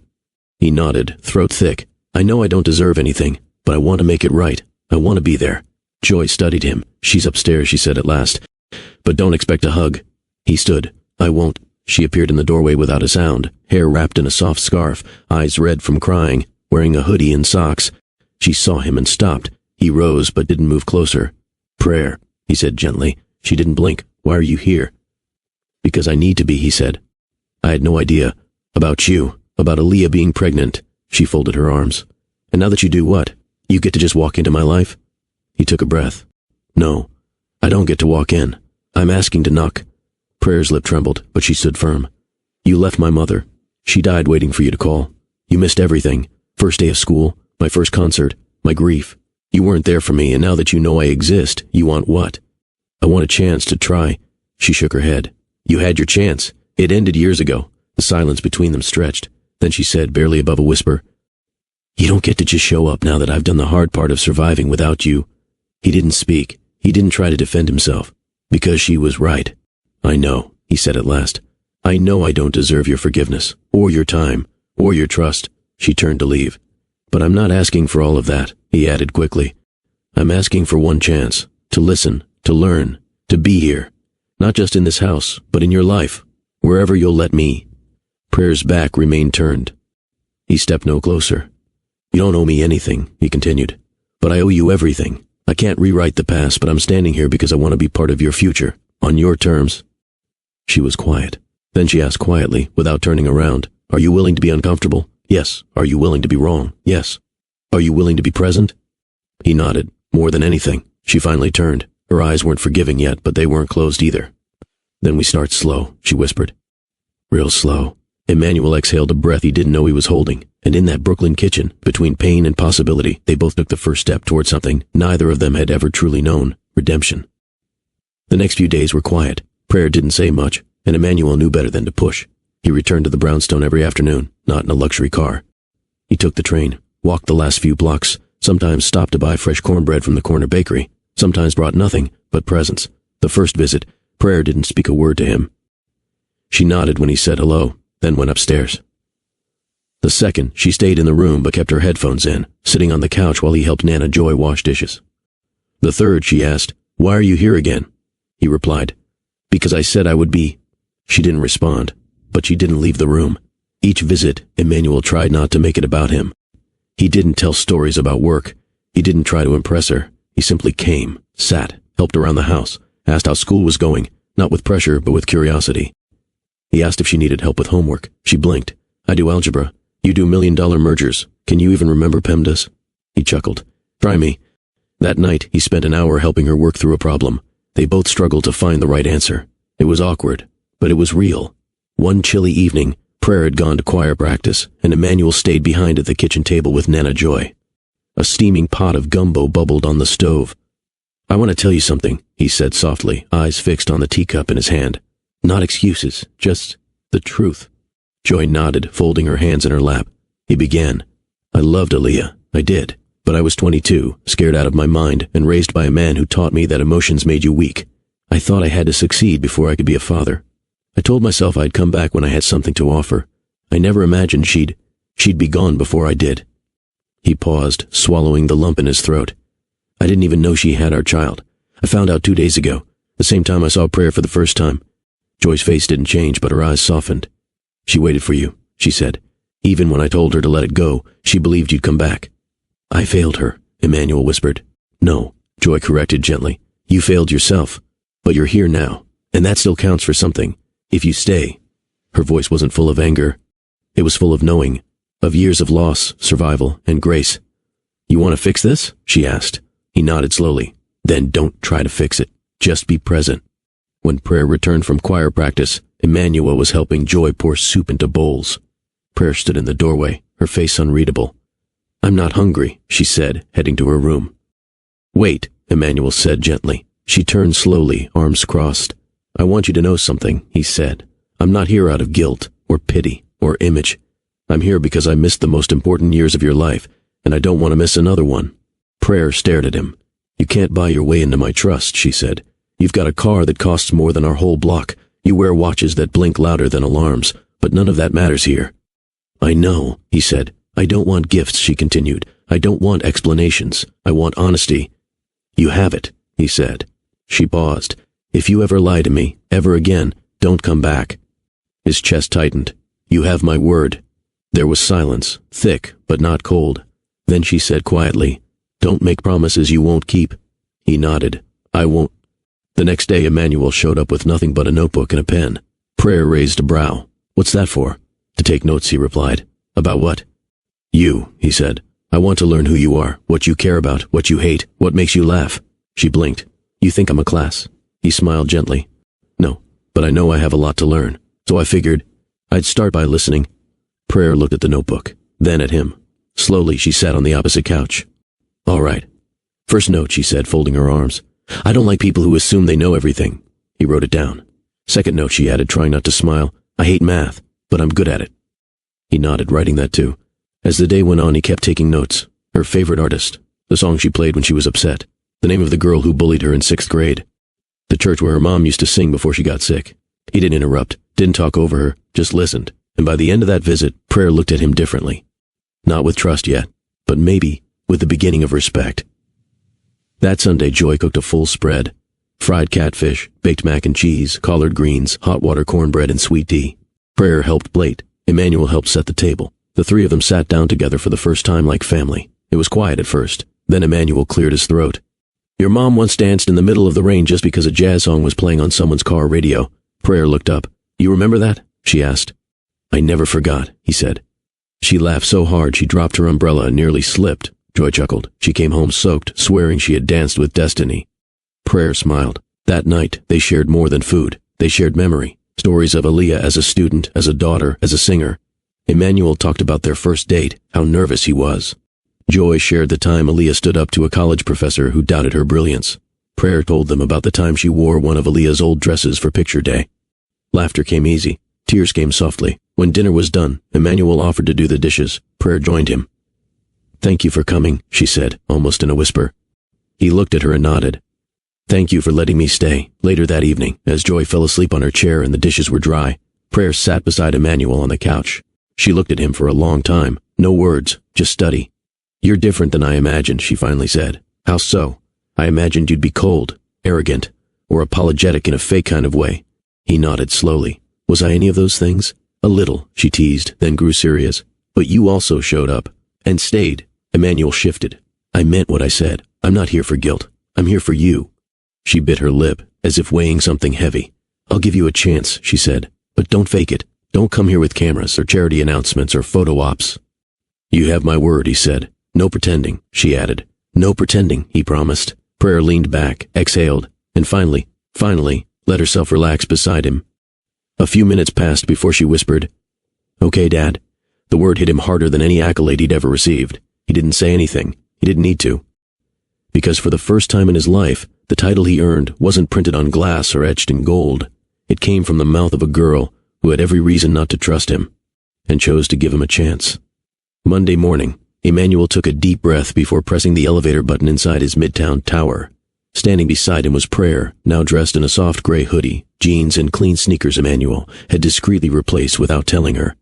He nodded, throat thick. "I know I don't deserve anything, but I want to make it right. I want to be there." Joy studied him. "She's upstairs," she said at last. "But don't expect a hug." He stood. "I won't." She appeared in the doorway without a sound, hair wrapped in a soft scarf, eyes red from crying, wearing a hoodie and socks. She saw him and stopped. He rose but didn't move closer. "Prayer," he said gently. She didn't blink. "Why are you here?" "Because I need to be," he said. "I had no idea. About you. About Aaliyah being pregnant." She folded her arms. "And now that you do what? You get to just walk into my life?" He took a breath. "No, I don't get to walk in. I'm asking to knock." Prayer's lip trembled, but she stood firm. "You left my mother. She died waiting for you to call. You missed everything. First day of school, my first concert, my grief. You weren't there for me, and now that you know I exist, you want what?" "I want a chance to try." She shook her head. "You had your chance. It ended years ago." The silence between them stretched. Then she said, barely above a whisper, "You don't get to just show up now that I've done the hard part of surviving without you." He didn't speak. He didn't try to defend himself. Because she was right. "I know," he said at last. "I know I don't deserve your forgiveness, or your time, or your trust." She turned to leave. "But I'm not asking for all of that," he added quickly. "I'm asking for one chance, to listen, to learn, to be here. Not just in this house, but in your life, wherever you'll let me." Prayer's back remained turned. He stepped no closer. "You don't owe me anything," he continued, "but I owe you everything. I can't rewrite the past, but I'm standing here because I want to be part of your future, on your terms." She was quiet. Then she asked quietly, without turning around, "Are you willing to be uncomfortable?" "Yes." "Are you willing to be wrong?" "Yes." "Are you willing to be present?" He nodded. "More than anything." She finally turned. Her eyes weren't forgiving yet, but they weren't closed either. "Then we start slow," she whispered. "Real slow." Emmanuel exhaled a breath he didn't know he was holding, and in that Brooklyn kitchen, between pain and possibility, they both took the first step toward something neither of them had ever truly known: redemption. The next few days were quiet. Prayer didn't say much, and Emmanuel knew better than to push. He returned to the brownstone every afternoon, not in a luxury car. He took the train, walked the last few blocks, sometimes stopped to buy fresh cornbread from the corner bakery, sometimes brought nothing but presents. The first visit, Prayer didn't speak a word to him. She nodded when he said hello, then went upstairs. The second, she stayed in the room but kept her headphones in, sitting on the couch while he helped Nana Joy wash dishes. The third, she asked, "Why are you here again?" He replied, "Because I said I would be She didn't respond, but she didn't leave the room. Each visit, Emmanuel tried not to make it about him. He didn't tell stories about work. He didn't try to impress her. He simply came, sat, helped around the house, asked how school was going, not with pressure, but with curiosity. He asked if she needed help with homework. She blinked. I do algebra. You do million-dollar mergers. Can you even remember PEMDAS? He chuckled. Try me. That night, he spent an hour helping her work through a problem. They both struggled to find the right answer. It was awkward, but it was real. One chilly evening, Prayer had gone to choir practice, and Emmanuel stayed behind at the kitchen table with Nana Joy. A steaming pot of gumbo bubbled on the stove. I want to tell you something, he said softly, eyes fixed on the teacup in his hand. Not excuses, just the truth. Joy nodded, folding her hands in her lap. He began. I loved Aaliyah. I did. But I was 22, scared out of my mind, and raised by a man who taught me that emotions made you weak. I thought I had to succeed before I could be a father. I told myself I'd come back when I had something to offer. I never imagined she'd be gone before I did. He paused, swallowing the lump in his throat. I didn't even know she had our child. I found out 2 days ago, the same time I saw Prayer for the first time. Joy's face didn't change, but her eyes softened. She waited for you, she said. Even when I told her to let it go, she believed you'd come back. I failed her, Emmanuel whispered. No, Joy corrected gently. You failed yourself. But you're here now, and that still counts for something. If you stay. Her voice wasn't full of anger. It was full of knowing, of years of loss, survival, and grace. You want to fix this? She asked. He nodded slowly. Then don't try to fix it. Just be present. When Prayer returned from choir practice, Emmanuel was helping Joy pour soup into bowls. Prayer stood in the doorway, her face unreadable. I'm not hungry, she said, heading to her room. Wait, Emmanuel said gently. She turned slowly, arms crossed. I want you to know something, he said. I'm not here out of guilt, or pity, or image. I'm here because I missed the most important years of your life, and I don't want to miss another one. Prayer stared at him. You can't buy your way into my trust, she said. You've got a car that costs more than our whole block. You wear watches that blink louder than alarms, but none of that matters here. I know, he said. I don't want gifts, she continued. I don't want explanations. I want honesty. You have it, he said. She paused. If you ever lie to me, ever again, don't come back. His chest tightened. You have my word. There was silence, thick but not cold. Then she said quietly, Don't make promises you won't keep. He nodded. I won't. The next day, Emmanuel showed up with nothing but a notebook and a pen. Prayer raised a brow. What's that for? To take notes, he replied. About what? You, he said. I want to learn who you are, what you care about, what you hate, what makes you laugh. She blinked. You think I'm a class? He smiled gently. No, but I know I have a lot to learn, so I figured I'd start by listening. Prayer looked at the notebook, then at him. Slowly, she sat on the opposite couch. All right. First note, she said, folding her arms. I don't like people who assume they know everything. He wrote it down. Second note, she added, trying not to smile. I hate math, but I'm good at it. He nodded, writing that too. As the day went on, he kept taking notes. Her favorite artist, the song she played when she was upset, the name of the girl who bullied her in 6th grade, the church where her mom used to sing before she got sick. He didn't interrupt, didn't talk over her, just listened, and by the end of that visit, Prayer looked at him differently. Not with trust yet, but maybe with the beginning of respect. That Sunday, Joy cooked a full spread. Fried catfish, baked mac and cheese, collard greens, hot water cornbread, and sweet tea. Prayer helped plate. Emmanuel helped set the table. The three of them sat down together for the first time like family. It was quiet at first. Then Emmanuel cleared his throat. Your mom once danced in the middle of the rain just because a jazz song was playing on someone's car radio. Prayer looked up. You remember that? She asked. I never forgot, he said. She laughed so hard she dropped her umbrella and nearly slipped. Joy chuckled. She came home soaked, swearing she had danced with destiny. Prayer smiled. That night, they shared more than food. They shared memory. Stories of Aaliyah as a student, as a daughter, as a singer. Emmanuel talked about their first date, how nervous he was. Joy shared the time Aaliyah stood up to a college professor who doubted her brilliance. Prayer told them about the time she wore one of Aaliyah's old dresses for picture day. Laughter came easy. Tears came softly. When dinner was done, Emmanuel offered to do the dishes. Prayer joined him. Thank you for coming, she said, almost in a whisper. He looked at her and nodded. Thank you for letting me stay. Later that evening, as Joy fell asleep on her chair and the dishes were dry, Prayer sat beside Emmanuel on the couch. She looked at him for a long time. No words, just study. You're different than I imagined, she finally said. How so? I imagined you'd be cold, arrogant, or apologetic in a fake kind of way. He nodded slowly. Was I any of those things? A little, she teased, then grew serious. But you also showed up. And stayed. Emmanuel shifted. I meant what I said. I'm not here for guilt. I'm here for you. She bit her lip, as if weighing something heavy. I'll give you a chance, she said. But don't fake it. Don't come here with cameras or charity announcements or photo ops. You have my word, he said. No pretending, she added. No pretending, he promised. Prayer leaned back, exhaled, and finally, let herself relax beside him. A few minutes passed before she whispered, Okay, Dad. The word hit him harder than any accolade he'd ever received. He didn't say anything. He didn't need to. Because for the first time in his life, the title he earned wasn't printed on glass or etched in gold. It came from the mouth of a girl who had every reason not to trust him, and chose to give him a chance. Monday morning, Emmanuel took a deep breath before pressing the elevator button inside his midtown tower. Standing beside him was Prayer, now dressed in a soft gray hoodie, jeans, and clean sneakers Emmanuel had discreetly replaced without telling her.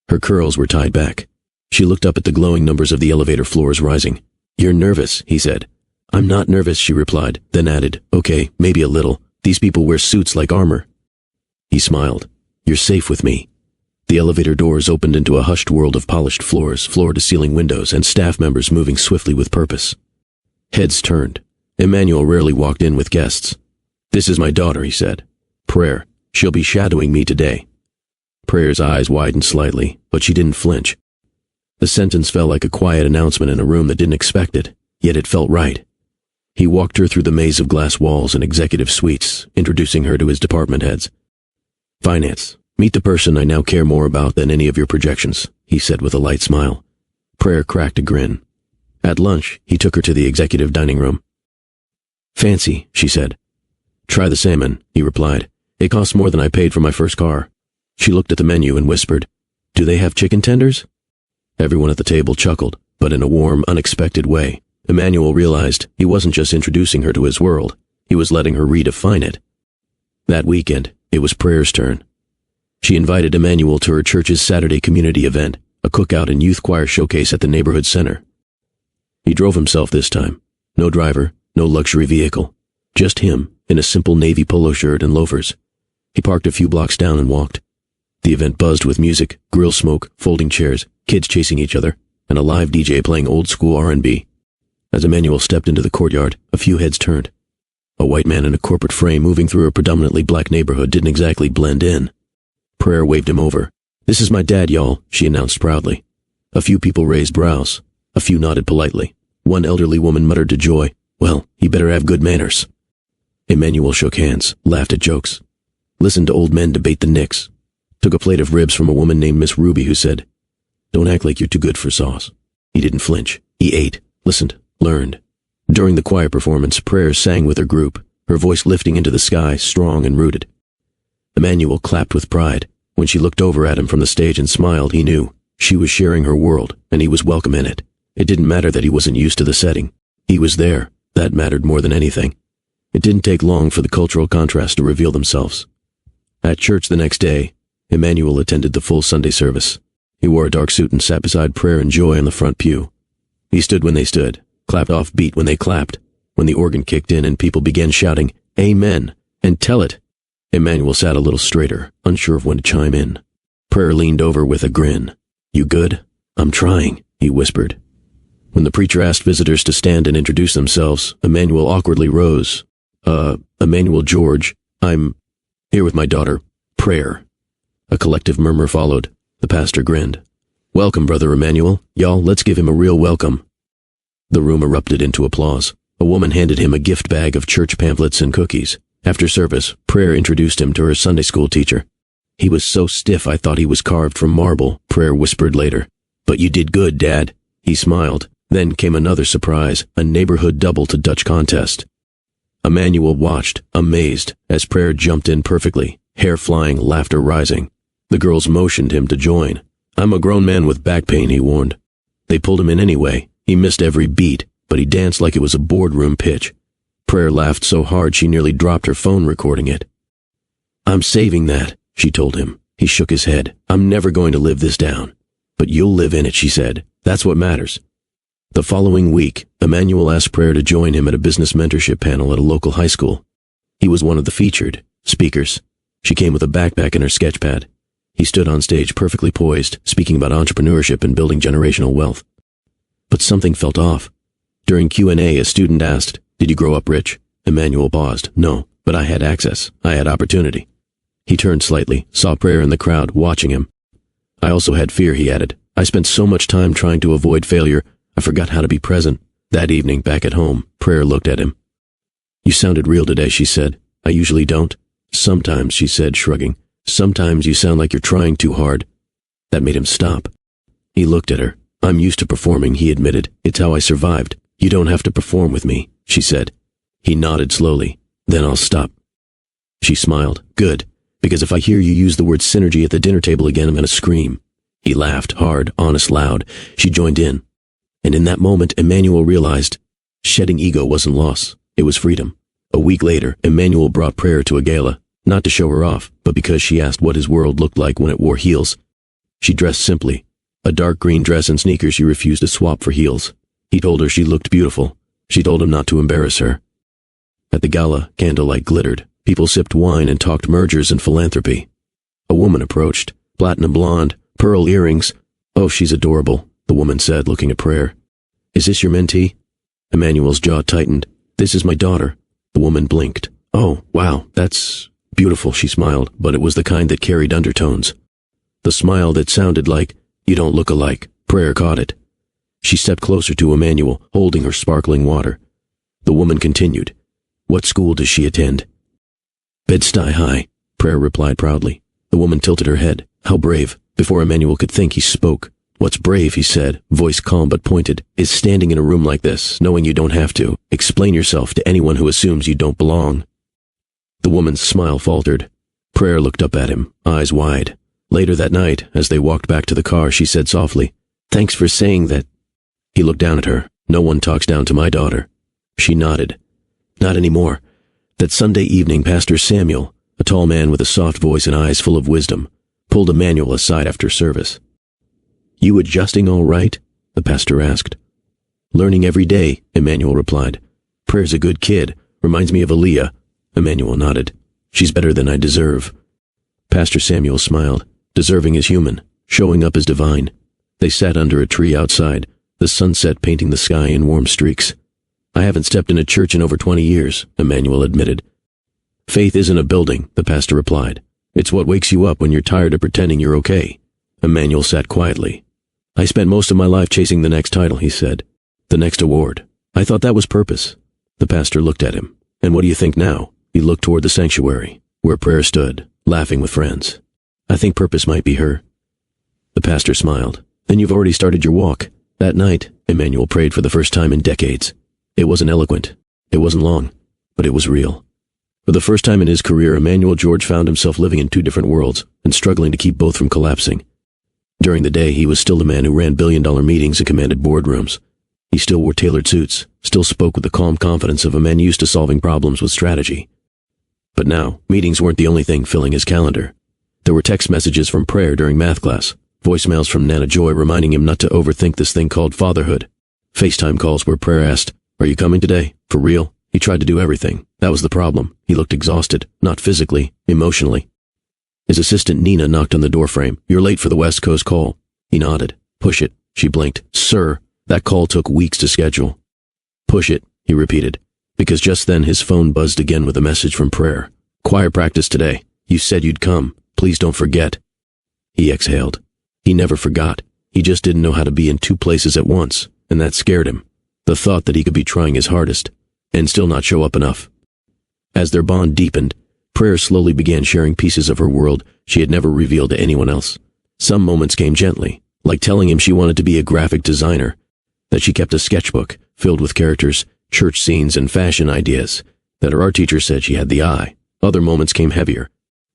Her curls were tied back. She looked up at the glowing numbers of the elevator floors rising. You're nervous, he said. I'm not nervous, she replied, then added, Okay, maybe a little. These people wear suits like armor. He smiled. You're safe with me. The elevator doors opened into a hushed world of polished floors, floor-to-ceiling windows, and staff members moving swiftly with purpose. Heads turned. Emmanuel rarely walked in with guests. This is my daughter, he said. Prayer. She'll be shadowing me today. Prayer's eyes widened slightly, but she didn't flinch. The sentence fell like a quiet announcement in a room that didn't expect it, yet it felt right. He walked her through the maze of glass walls and executive suites, introducing her to his department heads. Finance. Meet the person I now care more about than any of your projections, he said with a light smile. Prayer cracked a grin. At lunch, he took her to the executive dining room. Fancy, she said. Try the salmon, he replied. It costs more than I paid for my first car. She looked at the menu and whispered, Do they have chicken tenders? Everyone at the table chuckled, but in a warm, unexpected way. Emmanuel realized he wasn't just introducing her to his world, he was letting her redefine it. That weekend, it was Prayer's turn. She invited Emmanuel to her church's Saturday community event, a cookout and youth choir showcase at the neighborhood center. He drove himself this time. No driver, no luxury vehicle. Just him, in a simple navy polo shirt and loafers. He parked a few blocks down and walked. The event buzzed with music, grill smoke, folding chairs, kids chasing each other, and a live DJ playing old-school R&B. As Emmanuel stepped into the courtyard, a few heads turned. A white man in a corporate frame moving through a predominantly black neighborhood didn't exactly blend in. Prayer waved him over. This is my dad, y'all, she announced proudly. A few people raised brows. A few nodded politely. One elderly woman muttered to Joy, Well, he better have good manners. Emmanuel shook hands, laughed at jokes. Listened to old men debate the Knicks. Took a plate of ribs from a woman named Miss Ruby who said, Don't act like you're too good for sauce. He didn't flinch. He ate, listened, learned. During the choir performance, Prayer sang with her group, her voice lifting into the sky, strong and rooted. Emmanuel clapped with pride. When she looked over at him from the stage and smiled, he knew she was sharing her world, and he was welcome in it. It didn't matter that he wasn't used to the setting. He was there. That mattered more than anything. It didn't take long for the cultural contrasts to reveal themselves. At church the next day, Emmanuel attended the full Sunday service. He wore a dark suit and sat beside Prayer and Joy in the front pew. He stood when they stood, clapped off beat when they clapped, when the organ kicked in and people began shouting, Amen, and tell it. Emmanuel sat a little straighter, unsure of when to chime in. Prayer leaned over with a grin. You good? I'm trying, he whispered. When the preacher asked visitors to stand and introduce themselves, Emmanuel awkwardly rose. Emmanuel George, I'm here with my daughter, Prayer. A collective murmur followed. The pastor grinned. Welcome, Brother Emmanuel. Y'all, let's give him a real welcome. The room erupted into applause. A woman handed him a gift bag of church pamphlets and cookies. After service, Prayer introduced him to her Sunday school teacher. He was so stiff I thought he was carved from marble, Prayer whispered later. But you did good, Dad. He smiled. Then came another surprise, a neighborhood double to Dutch contest. Emmanuel watched, amazed, as Prayer jumped in perfectly, hair flying, laughter rising. The girls motioned him to join. I'm a grown man with back pain, he warned. They pulled him in anyway. He missed every beat, but he danced like it was a boardroom pitch. Prayer laughed so hard she nearly dropped her phone recording it. I'm saving that, she told him. He shook his head. I'm never going to live this down. But you'll live in it, she said. That's what matters. The following week, Emmanuel asked Prayer to join him at a business mentorship panel at a local high school. He was one of the featured speakers. She came with a backpack and her sketch pad. He stood on stage perfectly poised, speaking about entrepreneurship and building generational wealth. But something felt off. During Q&A, a student asked, "Did you grow up rich?" Emmanuel paused. "No, but I had access. I had opportunity." He turned slightly, saw Prayer in the crowd, watching him. "I also had fear," he added. "I spent so much time trying to avoid failure, I forgot how to be present." That evening, back at home, Prayer looked at him. "You sounded real today," she said. "I usually don't." "Sometimes," she said, shrugging. "Sometimes you sound like you're trying too hard." That made him stop. He looked at her. "I'm used to performing," he admitted. "It's how I survived." "You don't have to perform with me," she said. He nodded slowly. "Then I'll stop." She smiled. "Good, because if I hear you use the word synergy at the dinner table again, I'm going to scream." He laughed, hard, honest, loud. She joined in. And in that moment, Emmanuel realized shedding ego wasn't loss. It was freedom. A week later, Emmanuel brought Prayer to a gala, not to show her off, but because she asked what his world looked like when it wore heels. She dressed simply. A dark green dress and sneakers she refused to swap for heels. He told her she looked beautiful. She told him not to embarrass her. At the gala, candlelight glittered. People sipped wine and talked mergers and philanthropy. A woman approached, platinum blonde, pearl earrings. "Oh, she's adorable," the woman said, looking at Prayer. "Is this your mentee?" Emmanuel's jaw tightened. "This is my daughter." The woman blinked. "Oh, wow, that's beautiful," she smiled, but it was the kind that carried undertones. The smile that sounded like, "You don't look alike." Prayer caught it. She stepped closer to Emmanuel, holding her sparkling water. The woman continued. "What school does she attend?" "Bed-Stuy High," Prayer replied proudly. The woman tilted her head. "How brave." Before Emmanuel could think, he spoke. "What's brave," he said, voice calm but pointed, "is standing in a room like this, knowing you don't have to. Explain yourself to anyone who assumes you don't belong." The woman's smile faltered. Prayer looked up at him, eyes wide. Later that night, as they walked back to the car, she said softly, "Thanks for saying that." He looked down at her. "No one talks down to my daughter." She nodded. "Not anymore." That Sunday evening, Pastor Samuel, a tall man with a soft voice and eyes full of wisdom, pulled Emmanuel aside after service. "You adjusting all right?" the pastor asked. "Learning every day," Emmanuel replied. "Prayer's a good kid. Reminds me of Aaliyah." Emmanuel nodded. "She's better than I deserve." Pastor Samuel smiled. "Deserving is human. Showing up is divine." They sat under a tree outside, the sunset painting the sky in warm streaks. "I haven't stepped in a church in over 20 years, Emmanuel admitted. "Faith isn't a building," the pastor replied. "It's what wakes you up when you're tired of pretending you're okay." Emmanuel sat quietly. "I spent most of my life chasing the next title," he said. "The next award. I thought that was purpose." The pastor looked at him. "And what do you think now?" He looked toward the sanctuary, where Prayer stood, laughing with friends. "I think purpose might be her." The pastor smiled. "Then you've already started your walk." That night, Emmanuel prayed for the first time in decades. It wasn't eloquent. It wasn't long. But it was real. For the first time in his career, Emmanuel George found himself living in two different worlds and struggling to keep both from collapsing. During the day, he was still the man who ran billion-dollar meetings and commanded boardrooms. He still wore tailored suits, still spoke with the calm confidence of a man used to solving problems with strategy. But now, meetings weren't the only thing filling his calendar. There were text messages from Prayer during math class, voicemails from Nana Joy reminding him not to overthink this thing called fatherhood, FaceTime calls where Prayer asked, "Are you coming today? For real?" He tried to do everything. That was the problem. He looked exhausted, not physically, emotionally. His assistant Nina knocked on the doorframe. "You're late for the West Coast call." He nodded. "Push it." She blinked. "Sir." That call took weeks to schedule. "Push it," he repeated, because just then his phone buzzed again with a message from Prayer. "Choir practice today. You said you'd come. Please don't forget." He exhaled. He never forgot. He just didn't know how to be in two places at once, and that scared him. The thought that he could be trying his hardest and still not show up enough. As their bond deepened, Prayer slowly began sharing pieces of her world she had never revealed to anyone else. Some moments came gently, like telling him she wanted to be a graphic designer, that she kept a sketchbook filled with characters, church scenes, and fashion ideas, that her art teacher said she had the eye. Other moments came heavier.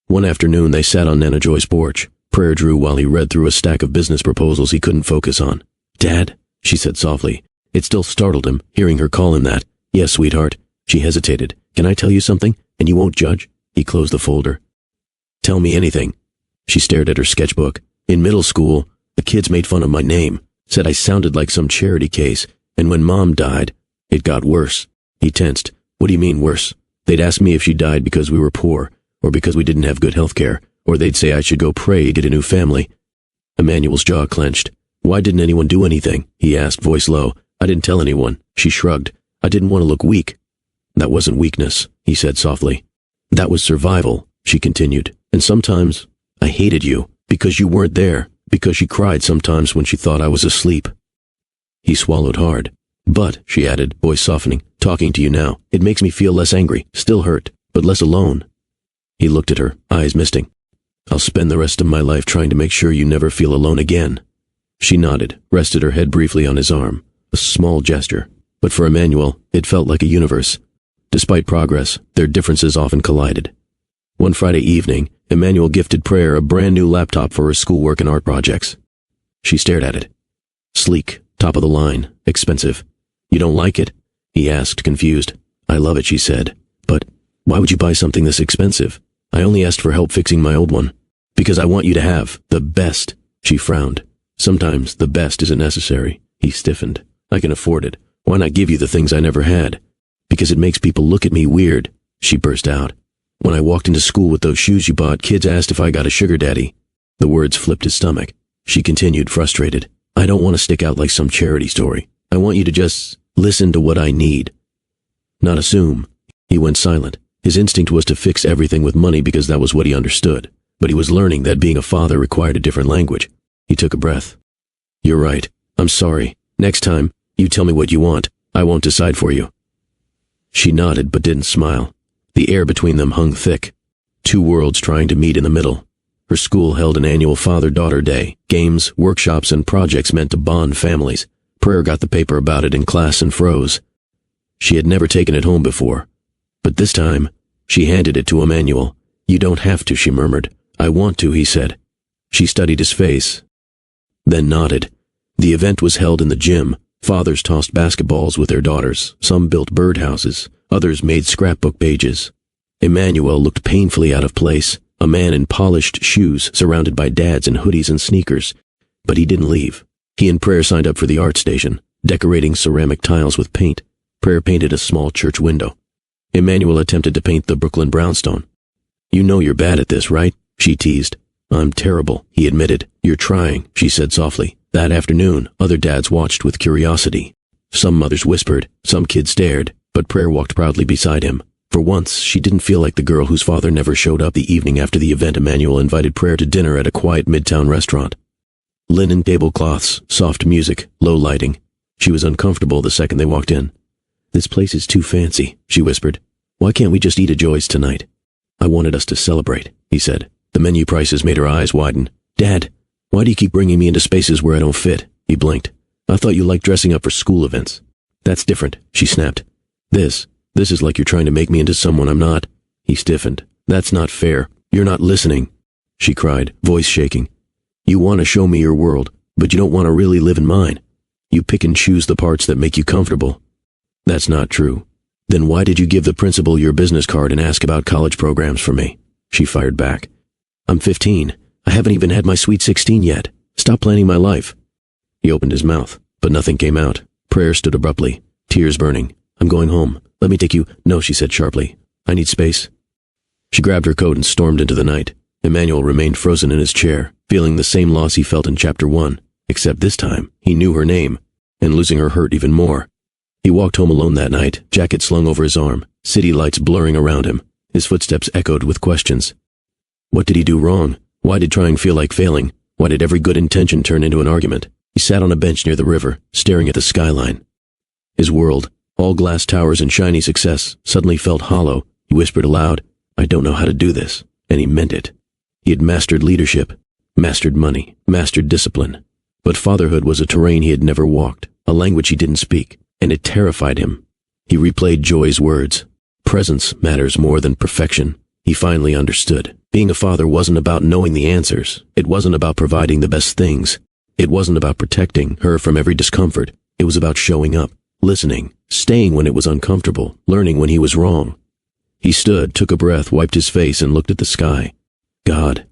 One afternoon they sat on Nana Joy's porch. Prayer drew while he read through a stack of business proposals he couldn't focus on. "Dad?" she said softly. It still startled him, hearing her call him that. "Yes, sweetheart." She hesitated. "Can I tell you something? And you won't judge?" He closed the folder. "Tell me anything." She stared at her sketchbook. "In middle school, the kids made fun of my name, said I sounded like some charity case, and when Mom died, it got worse." He tensed. "What do you mean worse?" "They'd ask me if she died because we were poor, or because we didn't have good health care, or they'd say I should go pray, get a new family. Emmanuel's jaw clenched. Why didn't anyone do anything? He asked, voice low. I didn't tell anyone. She shrugged. I didn't want to look weak. That wasn't weakness, he said softly. That was survival, she continued. And sometimes I hated you because you weren't there, because she cried sometimes when she thought I was asleep. He swallowed hard. But, she added, voice softening, talking to you now, it makes me feel less angry, still hurt, but less alone. He looked at her, eyes misting. I'll spend the rest of my life trying to make sure you never feel alone again. She nodded, rested her head briefly on his arm, a small gesture, but for Emmanuel, it felt like a universe. Despite progress, their differences often collided. One Friday evening, Emmanuel gifted Prayer a brand new laptop for her schoolwork and art projects. She stared at it. Sleek, top of the line, expensive. You don't like it? He asked, confused. I love it, she said. But why would you buy something this expensive? I only asked for help fixing my old one. Because I want you to have the best. She frowned. Sometimes the best isn't necessary. He stiffened. I can afford it. Why not give you the things I never had? Because it makes people look at me weird, she burst out. When I walked into school with those shoes you bought, kids asked if I got a sugar daddy. The words flipped his stomach. She continued, frustrated. I don't want to stick out like some charity story. I want you to just listen to what I need. Not assume. He went silent. His instinct was to fix everything with money because that was what he understood. But he was learning that being a father required a different language. He took a breath. You're right. I'm sorry. Next time, you tell me what you want. I won't decide for you. She nodded but didn't smile. The air between them hung thick. Two worlds trying to meet in the middle. Her school held an annual Father-Daughter Day. Games, workshops, and projects meant to bond families. Prayer got the paper about it in class and froze. She had never taken it home before. But this time, she handed it to Emmanuel. You don't have to, she murmured. I want to, he said. She studied his face, then nodded. The event was held in the gym. Fathers tossed basketballs with their daughters. Some built birdhouses. Others made scrapbook pages. Emmanuel looked painfully out of place, a man in polished shoes surrounded by dads in hoodies and sneakers. But he didn't leave. He and Prayer signed up for the art station, decorating ceramic tiles with paint. Prayer painted a small church window. Emmanuel attempted to paint the Brooklyn brownstone. You know you're bad at this, right? She teased. I'm terrible, he admitted. You're trying, she said softly. That afternoon, other dads watched with curiosity. Some mothers whispered, some kids stared, but Prayer walked proudly beside him. For once, she didn't feel like the girl whose father never showed up the evening after the event. Emmanuel invited Prayer to dinner at a quiet midtown restaurant. Linen tablecloths, soft music, low lighting. She was uncomfortable the second they walked in. This place is too fancy, she whispered. Why can't we just eat at Joy's tonight? I wanted us to celebrate, he said. The menu prices made her eyes widen. Dad, why do you keep bringing me into spaces where I don't fit? He blinked. I thought you liked dressing up for school events. That's different, she snapped. This is like you're trying to make me into someone I'm not. He stiffened. That's not fair. You're not listening, she cried, voice shaking. You want to show me your world, but you don't want to really live in mine. You pick and choose the parts that make you comfortable. That's not true. Then why did you give the principal your business card and ask about college programs for me? She fired back. I'm 15. I haven't even had my sweet 16 yet. Stop planning my life. He opened his mouth, but nothing came out. Prayer stood abruptly, tears burning. I'm going home. Let me take you. No, she said sharply. I need space. She grabbed her coat and stormed into the night. Emmanuel remained frozen in his chair, feeling the same loss he felt in Chapter 1, except this time he knew her name, and losing her hurt even more. He walked home alone that night, jacket slung over his arm, city lights blurring around him. His footsteps echoed with questions. What did he do wrong? Why did trying feel like failing? Why did every good intention turn into an argument? He sat on a bench near the river, staring at the skyline. His world, all glass towers and shiny success, suddenly felt hollow. He whispered aloud, I don't know how to do this. And he meant it. He had mastered leadership, mastered money, mastered discipline. But fatherhood was a terrain he had never walked, a language he didn't speak, and it terrified him. He replayed Joy's words. Presence matters more than perfection. He finally understood. Being a father wasn't about knowing the answers. It wasn't about providing the best things. It wasn't about protecting her from every discomfort. It was about showing up, listening, staying when it was uncomfortable, learning when he was wrong. He stood, took a breath, wiped his face, and looked at the sky. God,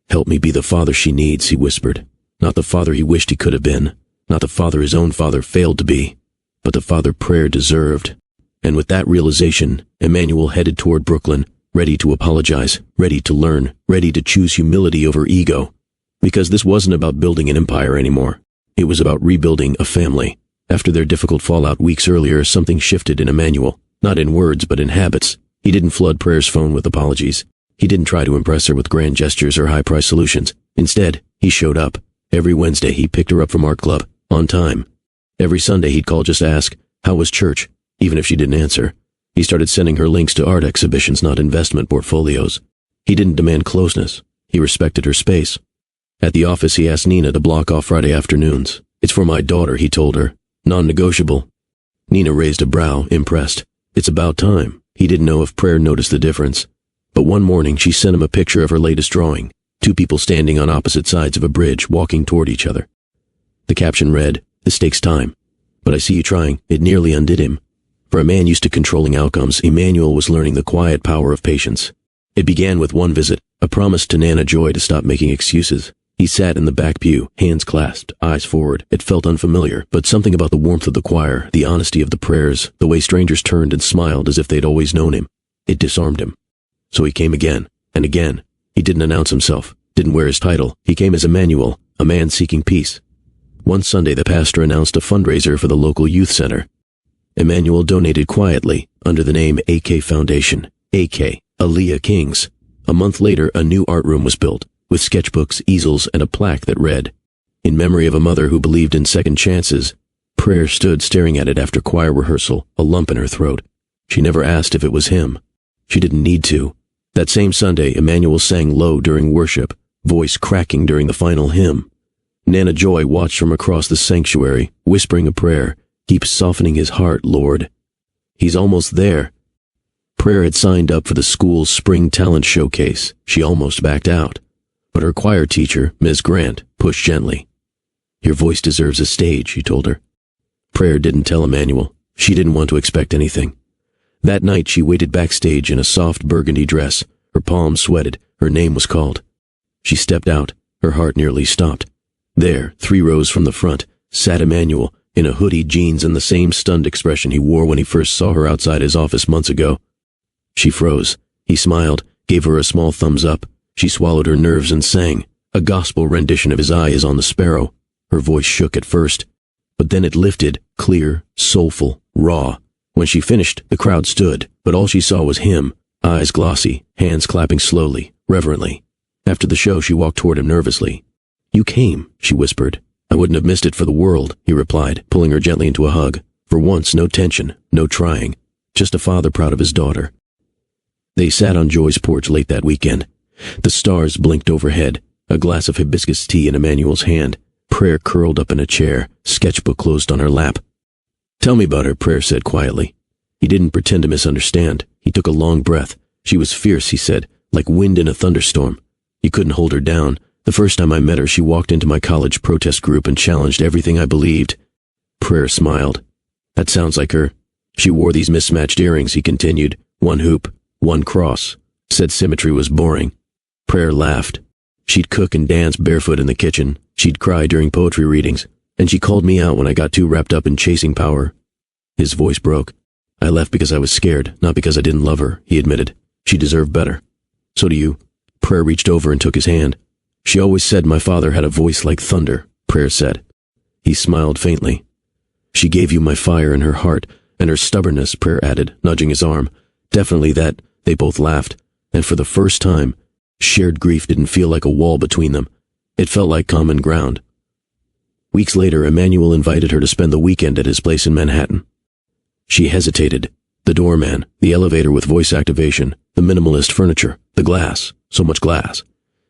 help me be the father she needs, he whispered. Not the father he wished he could have been. Not the father his own father failed to be. But the father Prayer deserved. And with that realization, Emmanuel headed toward Brooklyn, ready to apologize, ready to learn, ready to choose humility over ego. Because this wasn't about building an empire anymore. It was about rebuilding a family. After their difficult fallout weeks earlier, something shifted in Emmanuel. Not in words, but in habits. He didn't flood Prayer's phone with apologies. He didn't try to impress her with grand gestures or high-priced solutions. Instead, he showed up. Every Wednesday, he picked her up from art club, on time. Every Sunday, he'd call just to ask, how was church? Even if she didn't answer. He started sending her links to art exhibitions, not investment portfolios. He didn't demand closeness. He respected her space. At the office, he asked Nina to block off Friday afternoons. It's for my daughter, he told her. Non-negotiable. Nina raised a brow, impressed. It's about time. He didn't know if Prayer noticed the difference. But one morning, she sent him a picture of her latest drawing. Two people standing on opposite sides of a bridge, walking toward each other. The caption read, "This takes time. But I see you trying." It nearly undid him. For a man used to controlling outcomes, Emmanuel was learning the quiet power of patience. It began with one visit, a promise to Nana Joy to stop making excuses. He sat in the back pew, hands clasped, eyes forward. It felt unfamiliar, but something about the warmth of the choir, the honesty of the prayers, the way strangers turned and smiled as if they'd always known him, it disarmed him. So he came again, and again. He didn't announce himself, didn't wear his title. He came as Emmanuel, a man seeking peace. One Sunday, the pastor announced a fundraiser for the local youth center. Emmanuel donated quietly, under the name AK Foundation, AK, Aaliyah Kings. A month later, a new art room was built, with sketchbooks, easels, and a plaque that read, "In memory of a mother who believed in second chances." Prayer stood staring at it after choir rehearsal, a lump in her throat. She never asked if it was him. She didn't need to. That same Sunday, Emmanuel sang low during worship, voice cracking during the final hymn. Nana Joy watched from across the sanctuary, whispering a prayer, "Keep softening his heart, Lord." He's almost there. Prayer had signed up for the school's spring talent showcase. She almost backed out. But her choir teacher, Ms. Grant, pushed gently. "Your voice deserves a stage," she told her. Prayer didn't tell Emmanuel. She didn't want to expect anything. That night, she waited backstage in a soft burgundy dress. Her palms sweated. Her name was called. She stepped out. Her heart nearly stopped. There, 3 rows from the front, sat Emmanuel, in a hoodie, jeans, and the same stunned expression he wore when he first saw her outside his office months ago. She froze. He smiled, gave her a small thumbs up. She swallowed her nerves and sang, a gospel rendition of His Eye is on the Sparrow. Her voice shook at first, but then it lifted, clear, soulful, raw. When she finished, the crowd stood, but all she saw was him, eyes glossy, hands clapping slowly, reverently. After the show, she walked toward him nervously. "You came," she whispered. "I wouldn't have missed it for the world," he replied, pulling her gently into a hug. For once, no tension, no trying, just a father proud of his daughter. They sat on Joy's porch late that weekend. The stars blinked overhead, a glass of hibiscus tea in Emmanuel's hand. Prayer curled up in a chair, sketchbook closed on her lap. "Tell me about her," Prayer said quietly. He didn't pretend to misunderstand. He took a long breath. She was fierce, he said, like wind in a thunderstorm. You couldn't hold her down. The first time I met her, she walked into my college protest group and challenged everything I believed. Prayer smiled. "That sounds like her. She wore these mismatched earrings," he continued. "One hoop, one cross. Said symmetry was boring." Prayer laughed. "She'd cook and dance barefoot in the kitchen. She'd cry during poetry readings. And she called me out when I got too wrapped up in chasing power." His voice broke. "I left because I was scared, not because I didn't love her," he admitted. "She deserved better." "So do you." Prayer reached over and took his hand. "She always said my father had a voice like thunder," Prayer said. He smiled faintly. "She gave you my fire in her heart, and her stubbornness," Prayer added, nudging his arm. "Definitely that." They both laughed, and for the first time, shared grief didn't feel like a wall between them. It felt like common ground. Weeks later, Emmanuel invited her to spend the weekend at his place in Manhattan. She hesitated. The doorman, the elevator with voice activation, the minimalist furniture, the glass, so much glass.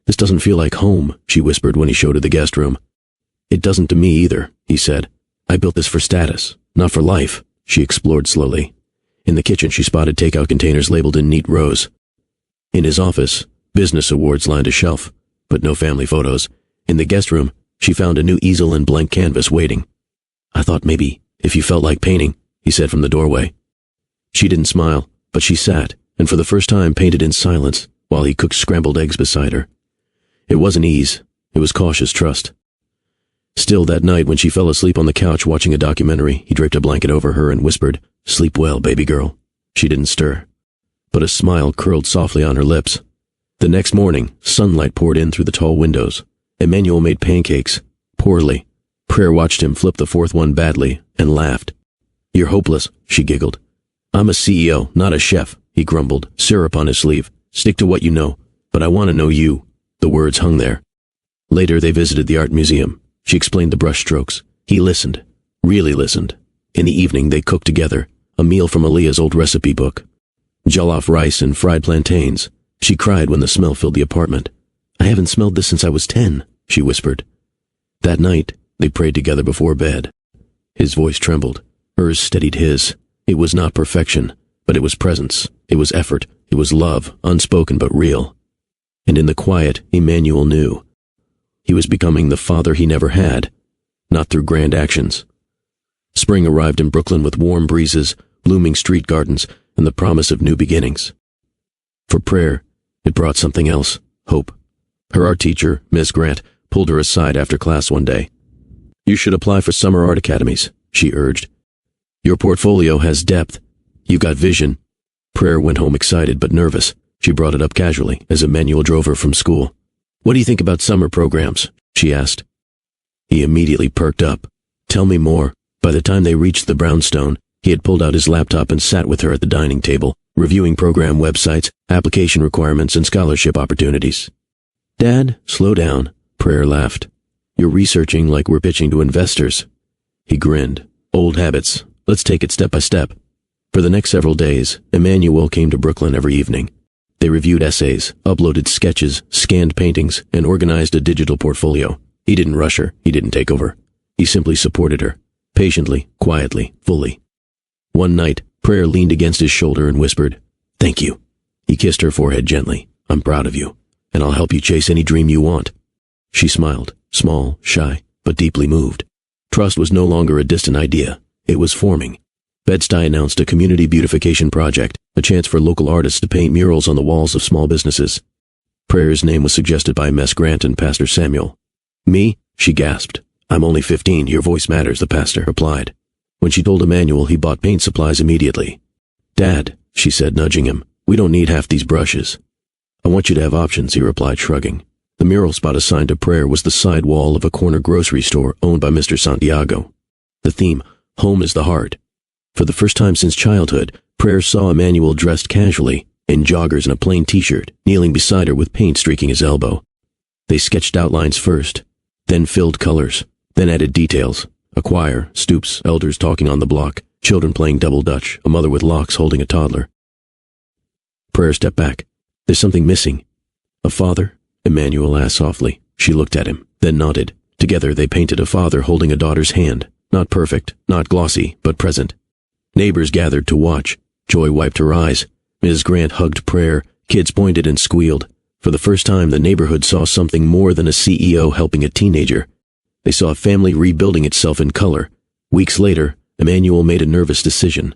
"This doesn't feel like home," she whispered when he showed her the guest room. "It doesn't to me either," he said. "I built this for status, not for life," she explored slowly. In the kitchen, she spotted takeout containers labeled in neat rows. In his office, business awards lined a shelf, but no family photos. In the guest room, she found a new easel and blank canvas waiting. "I thought maybe, if you felt like painting," he said from the doorway. She didn't smile, but she sat, and for the first time painted in silence, while he cooked scrambled eggs beside her. It wasn't ease, it was cautious trust. Still, that night when she fell asleep on the couch watching a documentary, he draped a blanket over her and whispered, "Sleep well, baby girl." She didn't stir. but a smile curled softly on her lips. The next morning, sunlight poured in through the tall windows. Emmanuel made pancakes, poorly. Prayer watched him flip the fourth one badly and laughed. "You're hopeless," she giggled. "I'm a CEO, not a chef," he grumbled, syrup on his sleeve. "Stick to what you know, but I want to know you." The words hung there. Later, they visited the art museum. She explained the brushstrokes. He listened, really listened. In the evening, they cooked together, a meal from Aaliyah's old recipe book. Jollof rice and fried plantains. She cried when the smell filled the apartment. "I haven't smelled this since I was 10, she whispered. That night, they prayed together before bed. His voice trembled. Hers steadied his. It was not perfection, but it was presence. It was effort. It was love, unspoken but real. And in the quiet, Emmanuel knew. He was becoming the father he never had, not through grand actions. Spring arrived in Brooklyn with warm breezes, blooming street gardens, and the promise of new beginnings. For Prayer, it brought something else, hope. Her art teacher, Miss Grant, pulled her aside after class one day. "You should apply for summer art academies," she urged. "Your portfolio has depth. You've got vision." Prayer went home excited but nervous. She brought it up casually as Emmanuel drove her from school. "What do you think about summer programs?" she asked. He immediately perked up. "Tell me more." By the time they reached the brownstone, he had pulled out his laptop and sat with her at the dining table, reviewing program websites, application requirements, and scholarship opportunities. "Dad, slow down," Prayer laughed. "You're researching like we're pitching to investors." He grinned. "Old habits. Let's take it step by step." For the next several days, Emmanuel came to Brooklyn every evening. They reviewed essays, uploaded sketches, scanned paintings, and organized a digital portfolio. He didn't rush her. He didn't take over. He simply supported her. Patiently, quietly, fully. One night, Prayer leaned against his shoulder and whispered, "Thank you." He kissed her forehead gently. "I'm proud of you, and I'll help you chase any dream you want." She smiled, small, shy, but deeply moved. Trust was no longer a distant idea. It was forming. Bed-Stuy announced a community beautification project, a chance for local artists to paint murals on the walls of small businesses. Prayer's name was suggested by Miss Grant and Pastor Samuel. "Me?" she gasped. "I'm only 15. Your voice matters," the pastor replied. When she told Emmanuel, he bought paint supplies immediately. "Dad," she said, nudging him, "we don't need half these brushes." "I want you to have options," he replied, shrugging. The mural spot assigned to Prayer was the side wall of a corner grocery store owned by Mr. Santiago. The theme, Home is the Heart. For the first time since childhood, Prayer saw Emmanuel dressed casually, in joggers and a plain t-shirt, kneeling beside her with paint streaking his elbow. They sketched outlines first, then filled colors, then added details. A choir, stoops, elders talking on the block, children playing double dutch, a mother with locks holding a toddler. Prayer stepped back. "There's something missing." "A father?" Emmanuel asked softly. She looked at him, then nodded. Together they painted a father holding a daughter's hand. Not perfect, not glossy, but present. Neighbors gathered to watch. Joy wiped her eyes. Ms. Grant hugged Prayer. Kids pointed and squealed. For the first time, the neighborhood saw something more than a CEO helping a teenager. They saw a family rebuilding itself in color. Weeks later, Emmanuel made a nervous decision.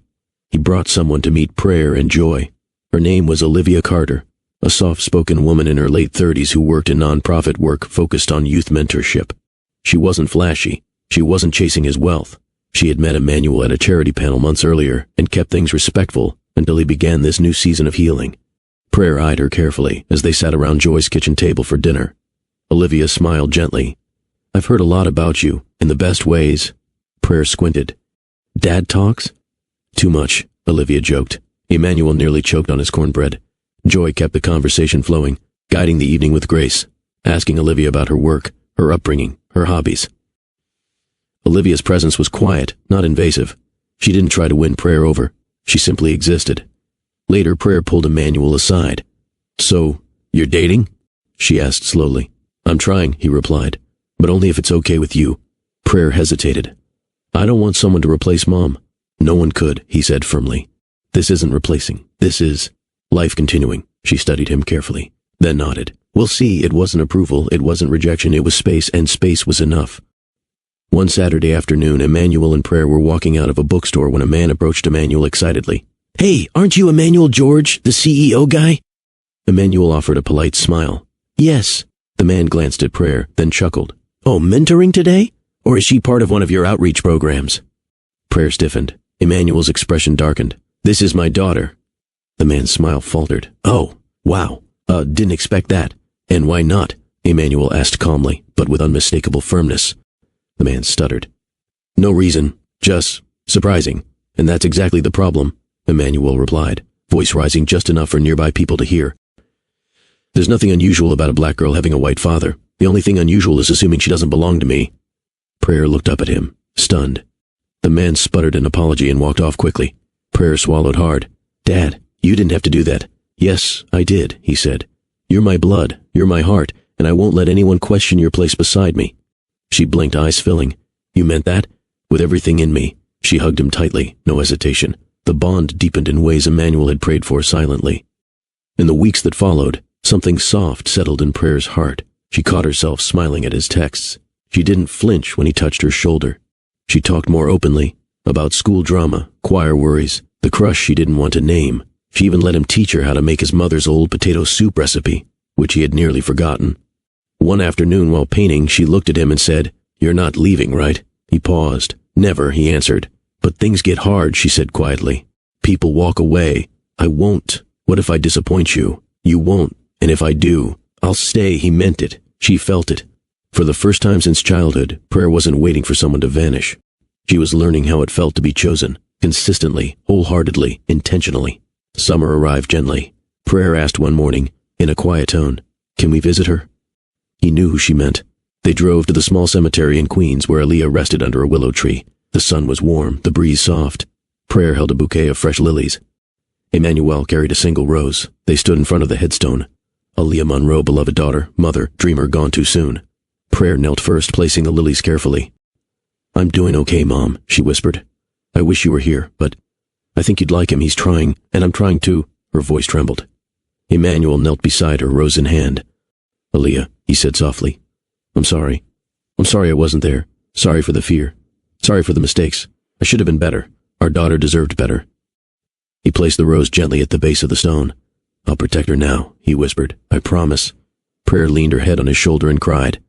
He brought someone to meet Prayer and Joy. Her name was Olivia Carter, a soft-spoken woman in her late 30s who worked in nonprofit work focused on youth mentorship. She wasn't flashy. She wasn't chasing his wealth. She had met Emmanuel at a charity panel months earlier and kept things respectful until he began this new season of healing. Prayer eyed her carefully as they sat around Joy's kitchen table for dinner. Olivia smiled gently. "I've heard a lot about you, in the best ways." Prayer squinted. "Dad talks?" "Too much," Olivia joked. Emmanuel nearly choked on his cornbread. Joy kept the conversation flowing, guiding the evening with grace, asking Olivia about her work, her upbringing, her hobbies. Olivia's presence was quiet, not invasive. She didn't try to win Prayer over. She simply existed. Later, Prayer pulled Emmanuel aside. "So, you're dating?" she asked slowly. "I'm trying," he replied, "but only if it's okay with you." Prayer hesitated. "I don't want someone to replace Mom." "No one could," he said firmly. "This isn't replacing. This is life continuing." She studied him carefully, then nodded. "We'll see. It wasn't approval. It wasn't rejection. It was space, and space was enough." One Saturday afternoon, Emmanuel and Prayer were walking out of a bookstore when a man approached Emmanuel excitedly. "Hey, aren't you Emmanuel George, the CEO guy?" Emmanuel offered a polite smile. "Yes." The man glanced at Prayer, then chuckled. "Oh, mentoring today? Or is she part of one of your outreach programs?" Prayer stiffened. Emmanuel's expression darkened. "This is my daughter." The man's smile faltered. "Oh, wow. Didn't expect that. And why not?" Emmanuel asked calmly, but with unmistakable firmness. The man stuttered. "No reason. Just surprising. And that's exactly the problem," Emmanuel replied, voice rising just enough for nearby people to hear. "There's nothing unusual about a black girl having a white father. The only thing unusual is assuming she doesn't belong to me." Prayer looked up at him, stunned. The man sputtered an apology and walked off quickly. Prayer swallowed hard. "Dad, you didn't have to do that." "Yes, I did," he said. "You're my blood, you're my heart, and I won't let anyone question your place beside me." She blinked, eyes filling. "You meant that?" "With everything in me." She hugged him tightly, no hesitation. The bond deepened in ways Emmanuel had prayed for silently. In the weeks that followed, something soft settled in Prayer's heart. She caught herself smiling at his texts. She didn't flinch when he touched her shoulder. She talked more openly about school drama, choir worries, the crush she didn't want to name. She even let him teach her how to make his mother's old potato soup recipe, which he had nearly forgotten. One afternoon while painting, she looked at him and said, "You're not leaving, right?" He paused. "Never," he answered. "But things get hard," she said quietly. "People walk away. I won't. What if I disappoint you? You won't. And if I do, I'll stay." He meant it. She felt it. For the first time since childhood, Prayer wasn't waiting for someone to vanish. She was learning how it felt to be chosen, consistently, wholeheartedly, intentionally. Summer arrived gently. Prayer asked one morning, in a quiet tone, "Can we visit her?" He knew who she meant. They drove to the small cemetery in Queens where Aaliyah rested under a willow tree. The sun was warm, the breeze soft. Prayer held a bouquet of fresh lilies. Emmanuel carried a single rose. They stood in front of the headstone. Aaliyah Monroe, beloved daughter, mother, dreamer gone too soon. Prayer knelt first, placing the lilies carefully. "I'm doing okay, Mom," she whispered. "I wish you were here, but I think you'd like him. He's trying, and I'm trying too." Her voice trembled. Emmanuel knelt beside her, rose in hand. "Aaliyah," he said softly, I'm sorry I wasn't there. Sorry for the fear. Sorry for the mistakes. I should have been better. Our daughter deserved better." He placed the rose gently at the base of the stone. "I'll protect her now," he whispered. "I promise." Prayer leaned her head on his shoulder and cried.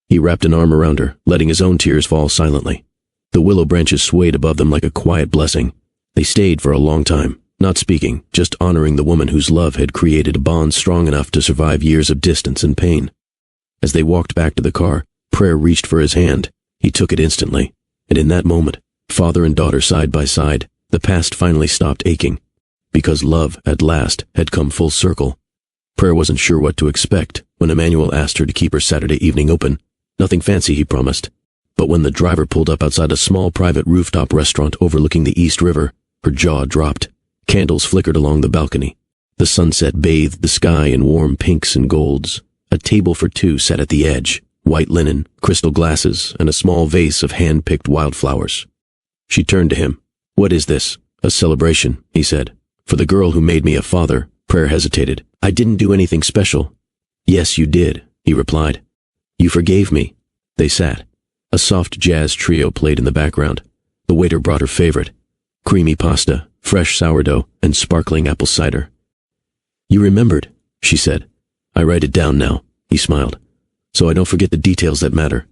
He wrapped an arm around her, letting his own tears fall silently. The willow branches swayed above them like a quiet blessing. They stayed for a long time, not speaking, just honoring the woman whose love had created a bond strong enough to survive years of distance and pain. As they walked back to the car, Prayer reached for his hand. He took it instantly. And in that moment, father and daughter side by side, the past finally stopped aching. Because love, at last, had come full circle. Prayer wasn't sure what to expect when Emmanuel asked her to keep her Saturday evening open. Nothing fancy, he promised. But when the driver pulled up outside a small private rooftop restaurant overlooking the East River, her jaw dropped. Candles flickered along the balcony. The sunset bathed the sky in warm pinks and golds. A table for two sat at the edge, white linen, crystal glasses, and a small vase of hand-picked wildflowers. She turned to him. "What is this?" "A celebration," he said. "For the girl who made me a father." Prayer hesitated. "I didn't do anything special." "Yes, you did," he replied. "You forgave me." They sat. A soft jazz trio played in the background. The waiter brought her favorite, creamy pasta, fresh sourdough, and sparkling apple cider. "You remembered," she said. "I write it down now," he smiled, "so I don't forget the details that matter."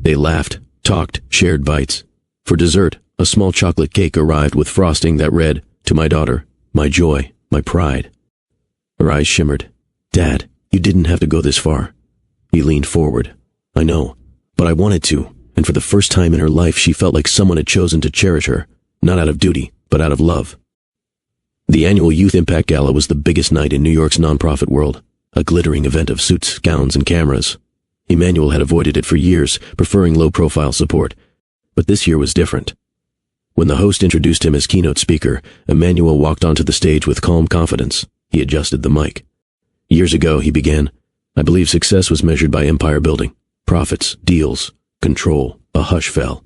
They laughed, talked, shared bites. For dessert, a small chocolate cake arrived with frosting that read, "To my daughter, my joy, my pride." Her eyes shimmered. "Dad, you didn't have to go this far." He leaned forward. "I know, but I wanted to," and for the first time in her life she felt like someone had chosen to cherish her, not out of duty, but out of love. The annual Youth Impact Gala was the biggest night in New York's nonprofit world, a glittering event of suits, gowns, and cameras. Emmanuel had avoided it for years, preferring low-profile support, but this year was different. When the host introduced him as keynote speaker, Emmanuel walked onto the stage with calm confidence. He adjusted the mic. "Years ago," he began, "I believe success was measured by empire building, profits, deals, control." A hush fell.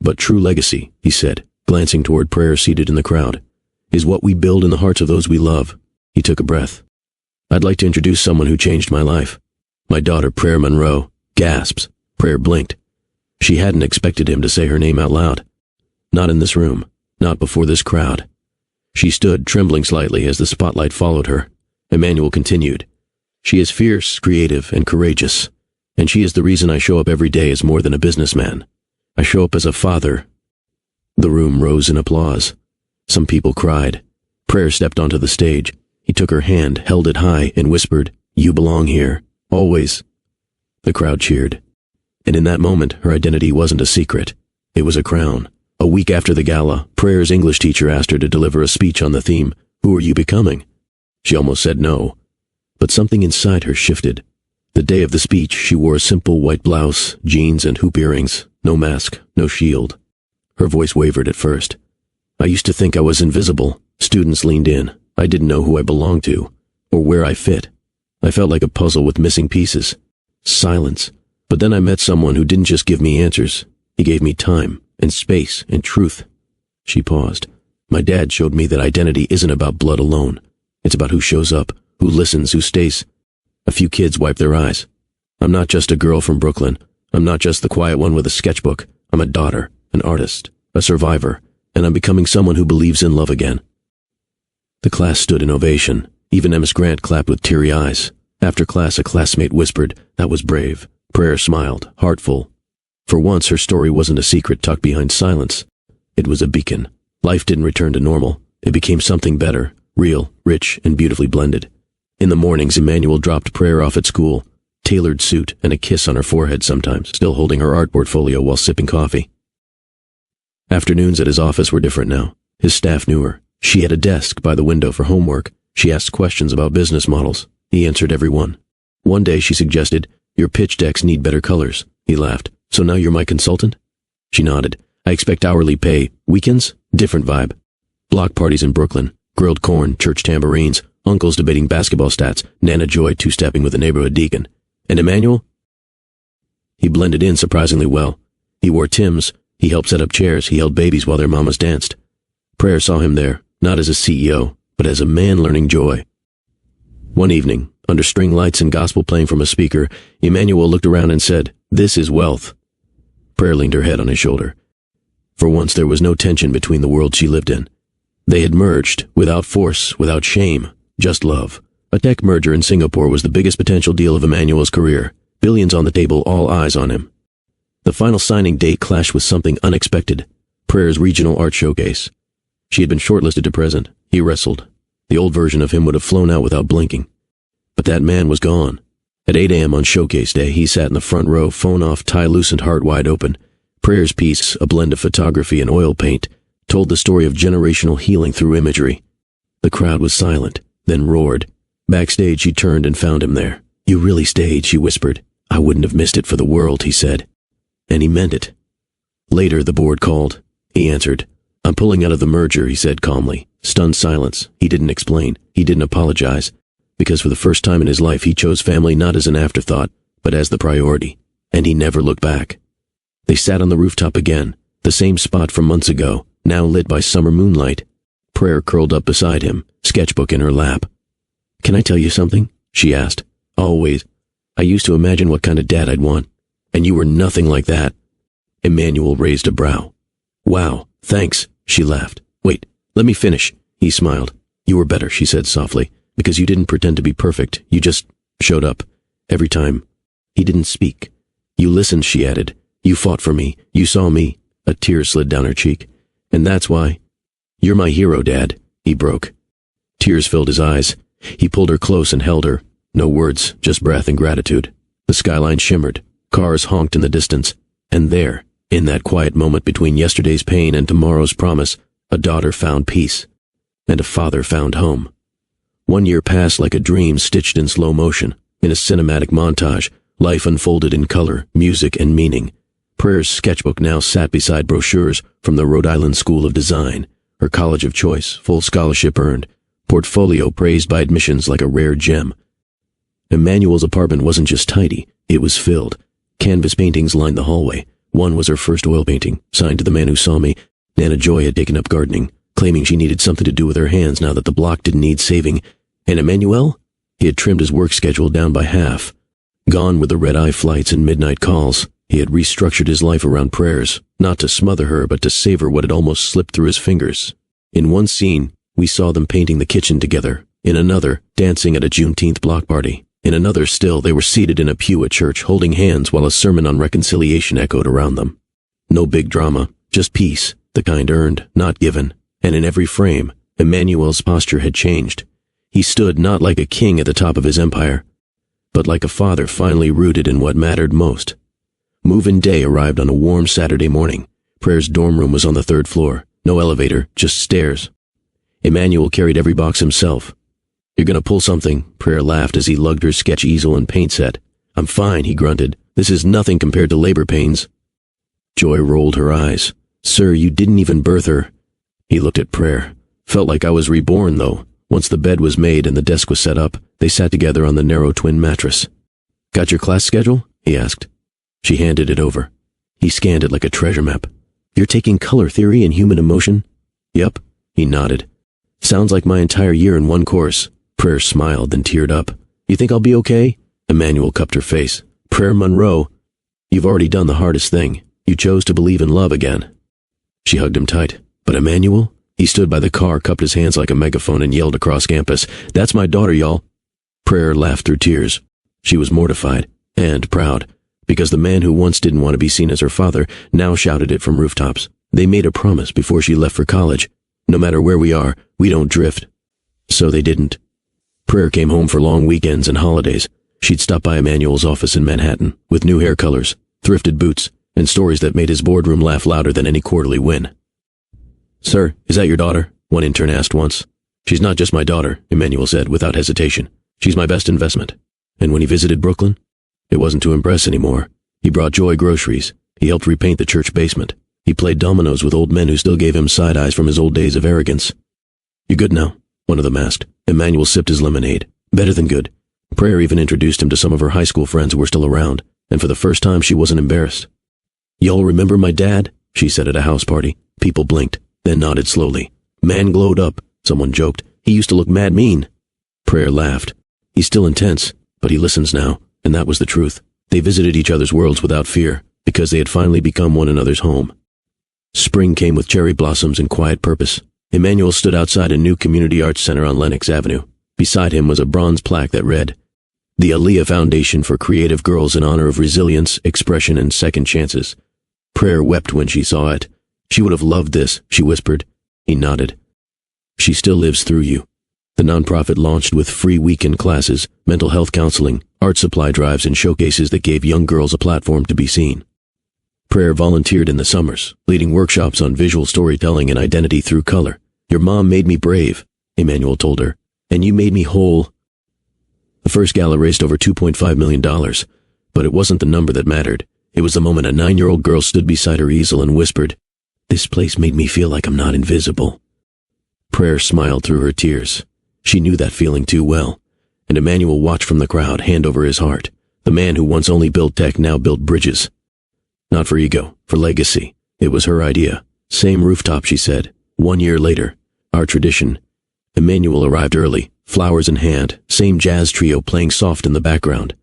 "But true legacy," he said, glancing toward Prayer seated in the crowd, "is what we build in the hearts of those we love." He took a breath. "I'd like to introduce someone who changed my life. My daughter, Prayer Monroe." Gasps. Prayer blinked. She hadn't expected him to say her name out loud. Not in this room. Not before this crowd. She stood, trembling slightly as the spotlight followed her. Emmanuel continued. "She is fierce, creative, and courageous. And she is the reason I show up every day as more than a businessman. I show up as a father." The room rose in applause. Some people cried. Prayer stepped onto the stage. He took her hand, held it high, and whispered, "You belong here. Always." The crowd cheered. And in that moment, her identity wasn't a secret. It was a crown. A week after the gala, Prayer's English teacher asked her to deliver a speech on the theme, "Who are you becoming?" She almost said no. But something inside her shifted. The day of the speech, she wore a simple white blouse, jeans, and hoop earrings. No mask, no shield. Her voice wavered at first. "I used to think I was invisible. Students leaned in. I didn't know who I belonged to, or where I fit. I felt like a puzzle with missing pieces. Silence. But then I met someone who didn't just give me answers. He gave me time, and space, and truth." She paused. "My dad showed me that identity isn't about blood alone. It's about who shows up, who listens, who stays." A few kids wiped their eyes. "I'm not just a girl from Brooklyn. I'm not just the quiet one with a sketchbook. I'm a daughter, an artist, a survivor, and I'm becoming someone who believes in love again." The class stood in ovation. Even Ms. Grant clapped with teary eyes. After class, a classmate whispered, "That was brave." Prayer smiled, heartful. For once, her story wasn't a secret tucked behind silence. It was a beacon. Life didn't return to normal. It became something better, real, rich, and beautifully blended. In the mornings, Emmanuel dropped Prayer off at school, tailored suit and a kiss on her forehead sometimes, still holding her art portfolio while sipping coffee. Afternoons at his office were different now. His staff knew her. She had a desk by the window for homework. She asked questions about business models. He answered every one. One day she suggested, "Your pitch decks need better colors." He laughed. "So now you're my consultant?" She nodded. "I expect hourly pay. Weekends? Different vibe. Block parties in Brooklyn. Grilled corn, church tambourines, uncles debating basketball stats, Nana Joy two-stepping with a neighborhood deacon. And Emmanuel?" He blended in surprisingly well. He wore Timbs. He helped set up chairs. He held babies while their mamas danced. Prayer saw him there, not as a CEO, but as a man learning joy. One evening, under string lights and gospel playing from a speaker, Emmanuel looked around and said, "This is wealth." Prayer leaned her head on his shoulder. For once there was no tension between the worlds she lived in. They had merged, without force, without shame, just love. A tech merger in Singapore was the biggest potential deal of Emmanuel's career. Billions on the table, all eyes on him. The final signing date clashed with something unexpected. Prayer's regional art showcase. She had been shortlisted to present. He wrestled. The old version of him would have flown out without blinking. But that man was gone. At 8 a.m. on showcase day, he sat in the front row, phone off, tie loosened, heart wide open. Prayer's piece, a blend of photography and oil paint, told the story of generational healing through imagery. The crowd was silent, then roared. Backstage, she turned and found him there. "You really stayed," she whispered. "I wouldn't have missed it for the world," he said. And he meant it. Later, the board called. He answered. "I'm pulling out of the merger," he said calmly. Stunned silence. He didn't explain. He didn't apologize. Because for the first time in his life, he chose family not as an afterthought, but as the priority. And he never looked back. They sat on the rooftop again, the same spot from months ago, now lit by summer moonlight. Prayer curled up beside him, sketchbook in her lap. "Can I tell you something?" she asked. "Always. I used to imagine what kind of dad I'd want. And you were nothing like that." Emmanuel raised a brow. "Wow, thanks," she laughed. "Wait, let me finish." He smiled. "You were better," she said softly, "because you didn't pretend to be perfect. You just showed up. Every time." He didn't speak. "You listened," she added. "You fought for me. You saw me." A tear slid down her cheek. "And that's why—" "You're my hero, Dad," he broke. Tears filled his eyes. He pulled her close and held her. No words, just breath and gratitude. The skyline shimmered. Cars honked in the distance. And there, in that quiet moment between yesterday's pain and tomorrow's promise, a daughter found peace. And a father found home. 1 year passed like a dream stitched in slow motion. In a cinematic montage, life unfolded in color, music, and meaning. Prayer's sketchbook now sat beside brochures from the Rhode Island School of Design, her college of choice, full scholarship earned, portfolio praised by admissions like a rare gem. Emmanuel's apartment wasn't just tidy, it was filled. Canvas paintings lined the hallway. One was her first oil painting, signed to the man who saw me. Nana Joy had taken up gardening, claiming she needed something to do with her hands now that the block didn't need saving. And Emmanuel? He had trimmed his work schedule down by half. Gone with the red-eye flights and midnight calls, he had restructured his life around Prayers, not to smother her but to savor what had almost slipped through his fingers. In one scene, we saw them painting the kitchen together. In another, dancing at a Juneteenth block party. In another still, they were seated in a pew at church, holding hands while a sermon on reconciliation echoed around them. No big drama, just peace, the kind earned, not given. And in every frame, Emmanuel's posture had changed. He stood not like a king at the top of his empire, but like a father finally rooted in what mattered most. Move-in day arrived on a warm Saturday morning. Prayer's dorm room was on the 3rd floor. No elevator, just stairs. Emmanuel carried every box himself. "You're gonna pull something," Prayer laughed as he lugged her sketch easel and paint set. "I'm fine," he grunted. "This is nothing compared to labor pains." Joy rolled her eyes. "Sir, you didn't even birth her." He looked at Prayer. "Felt like I was reborn, though." Once the bed was made and the desk was set up, they sat together on the narrow twin mattress. "Got your class schedule?" he asked. She handed it over. He scanned it like a treasure map. "You're taking color theory and human emotion?" "Yep," he nodded. "Sounds like my entire year in one course." Prayer smiled, then teared up. "You think I'll be okay?" Emmanuel cupped her face. "Prayer Monroe, you've already done the hardest thing. You chose to believe in love again." She hugged him tight. "But Emmanuel?" He stood by the car, cupped his hands like a megaphone, and yelled across campus, "That's my daughter, y'all." Prayer laughed through tears. She was mortified and proud, because the man who once didn't want to be seen as her father now shouted it from rooftops. They made a promise before she left for college. "No matter where we are, we don't drift." So they didn't. Prayer came home for long weekends and holidays. She'd stop by Emmanuel's office in Manhattan, with new hair colors, thrifted boots, and stories that made his boardroom laugh louder than any quarterly win. "Sir, is that your daughter?" one intern asked once. "She's not just my daughter," Emmanuel said without hesitation. "She's my best investment." And when he visited Brooklyn, it wasn't to impress anymore. He brought Joy groceries. He helped repaint the church basement. He played dominoes with old men who still gave him side eyes from his old days of arrogance. "You good now?" one of them asked. Emmanuel sipped his lemonade. "Better than good." Prayer even introduced him to some of her high school friends who were still around, and for the first time she wasn't embarrassed. "Y'all remember my dad?" she said at a house party. People blinked, then nodded slowly. "Man glowed up," someone joked. "He used to look mad mean." Prayer laughed. "He's still intense, but he listens now," and that was the truth. They visited each other's worlds without fear, because they had finally become one another's home. Spring came with cherry blossoms and quiet purpose. Emmanuel stood outside a new community arts center on Lenox Avenue. Beside him was a bronze plaque that read, "The Aaliyah Foundation for Creative Girls in honor of resilience, expression, and second chances." Prayer wept when she saw it. "She would have loved this," she whispered. He nodded. "She still lives through you." The nonprofit launched with free weekend classes, mental health counseling, art supply drives, and showcases that gave young girls a platform to be seen. Prayer volunteered in the summers, leading workshops on visual storytelling and identity through color. "Your mom made me brave," Emmanuel told her, "and you made me whole." The first gala raised over $2.5 million, but it wasn't the number that mattered. It was the moment a 9-year-old girl stood beside her easel and whispered, "This place made me feel like I'm not invisible." Prayer smiled through her tears. She knew that feeling too well, and Emmanuel watched from the crowd, hand over his heart. The man who once only built tech now built bridges. Not for ego, for legacy. It was her idea. "Same rooftop," she said. 1 year later, our tradition. Emmanuel arrived early, flowers in hand, same jazz trio playing soft in the background.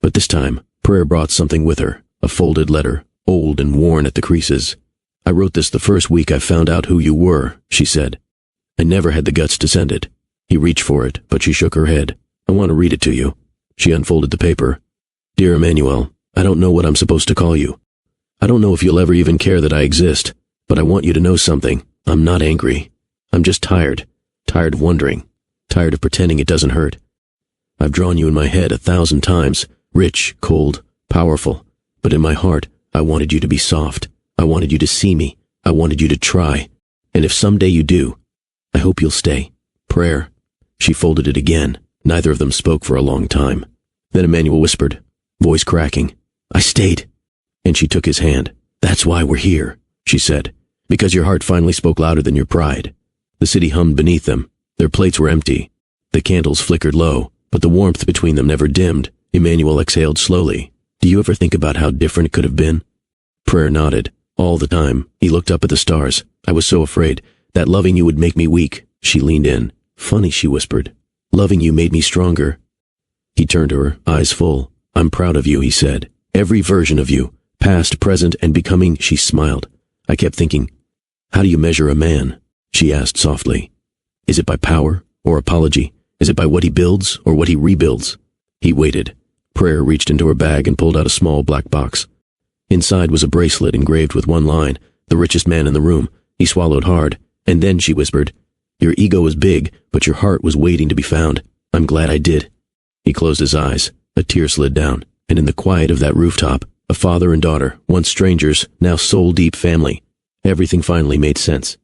But this time, Prayer brought something with her, a folded letter, old and worn at the creases. "I wrote this the first week I found out who you were," she said. "I never had the guts to send it." He reached for it, but she shook her head. "I want to read it to you." She unfolded the paper. "Dear Emmanuel, I don't know what I'm supposed to call you. I don't know if you'll ever even care that I exist, but I want you to know something. I'm not angry. I'm just tired. Tired of wondering. Tired of pretending it doesn't hurt. I've drawn you in my head 1,000 times, rich, cold, powerful, but in my heart, I wanted you to be soft. I wanted you to see me. I wanted you to try. And if someday you do, I hope you'll stay. Prayer." She folded it again. Neither of them spoke for a long time. Then Emmanuel whispered, voice cracking, "I stayed." And she took his hand. "That's why we're here," she said, "because your heart finally spoke louder than your pride." The city hummed beneath them. Their plates were empty. The candles flickered low, but the warmth between them never dimmed. Emmanuel exhaled slowly. "Do you ever think about how different it could have been?" Prayer nodded. "All the time." He looked up at the stars. "I was so afraid that loving you would make me weak." She leaned in. "Funny," she whispered. "Loving you made me stronger." He turned to her, eyes full. "I'm proud of you," he said. "Every version of you. Past, present, and becoming." She smiled. "I kept thinking, how do you measure a man?" She asked softly. "Is it by power or apology? Is it by what he builds or what he rebuilds?" He waited. Prayer reached into her bag and pulled out a small black box. Inside was a bracelet engraved with one line, "The richest man in the room." He swallowed hard, and then she whispered, Your ego was big, but your heart was waiting to be found. I'm glad I did." He closed his eyes. A tear slid down, and in the quiet of that rooftop, a father and daughter, once strangers, now soul-deep family, everything finally made sense.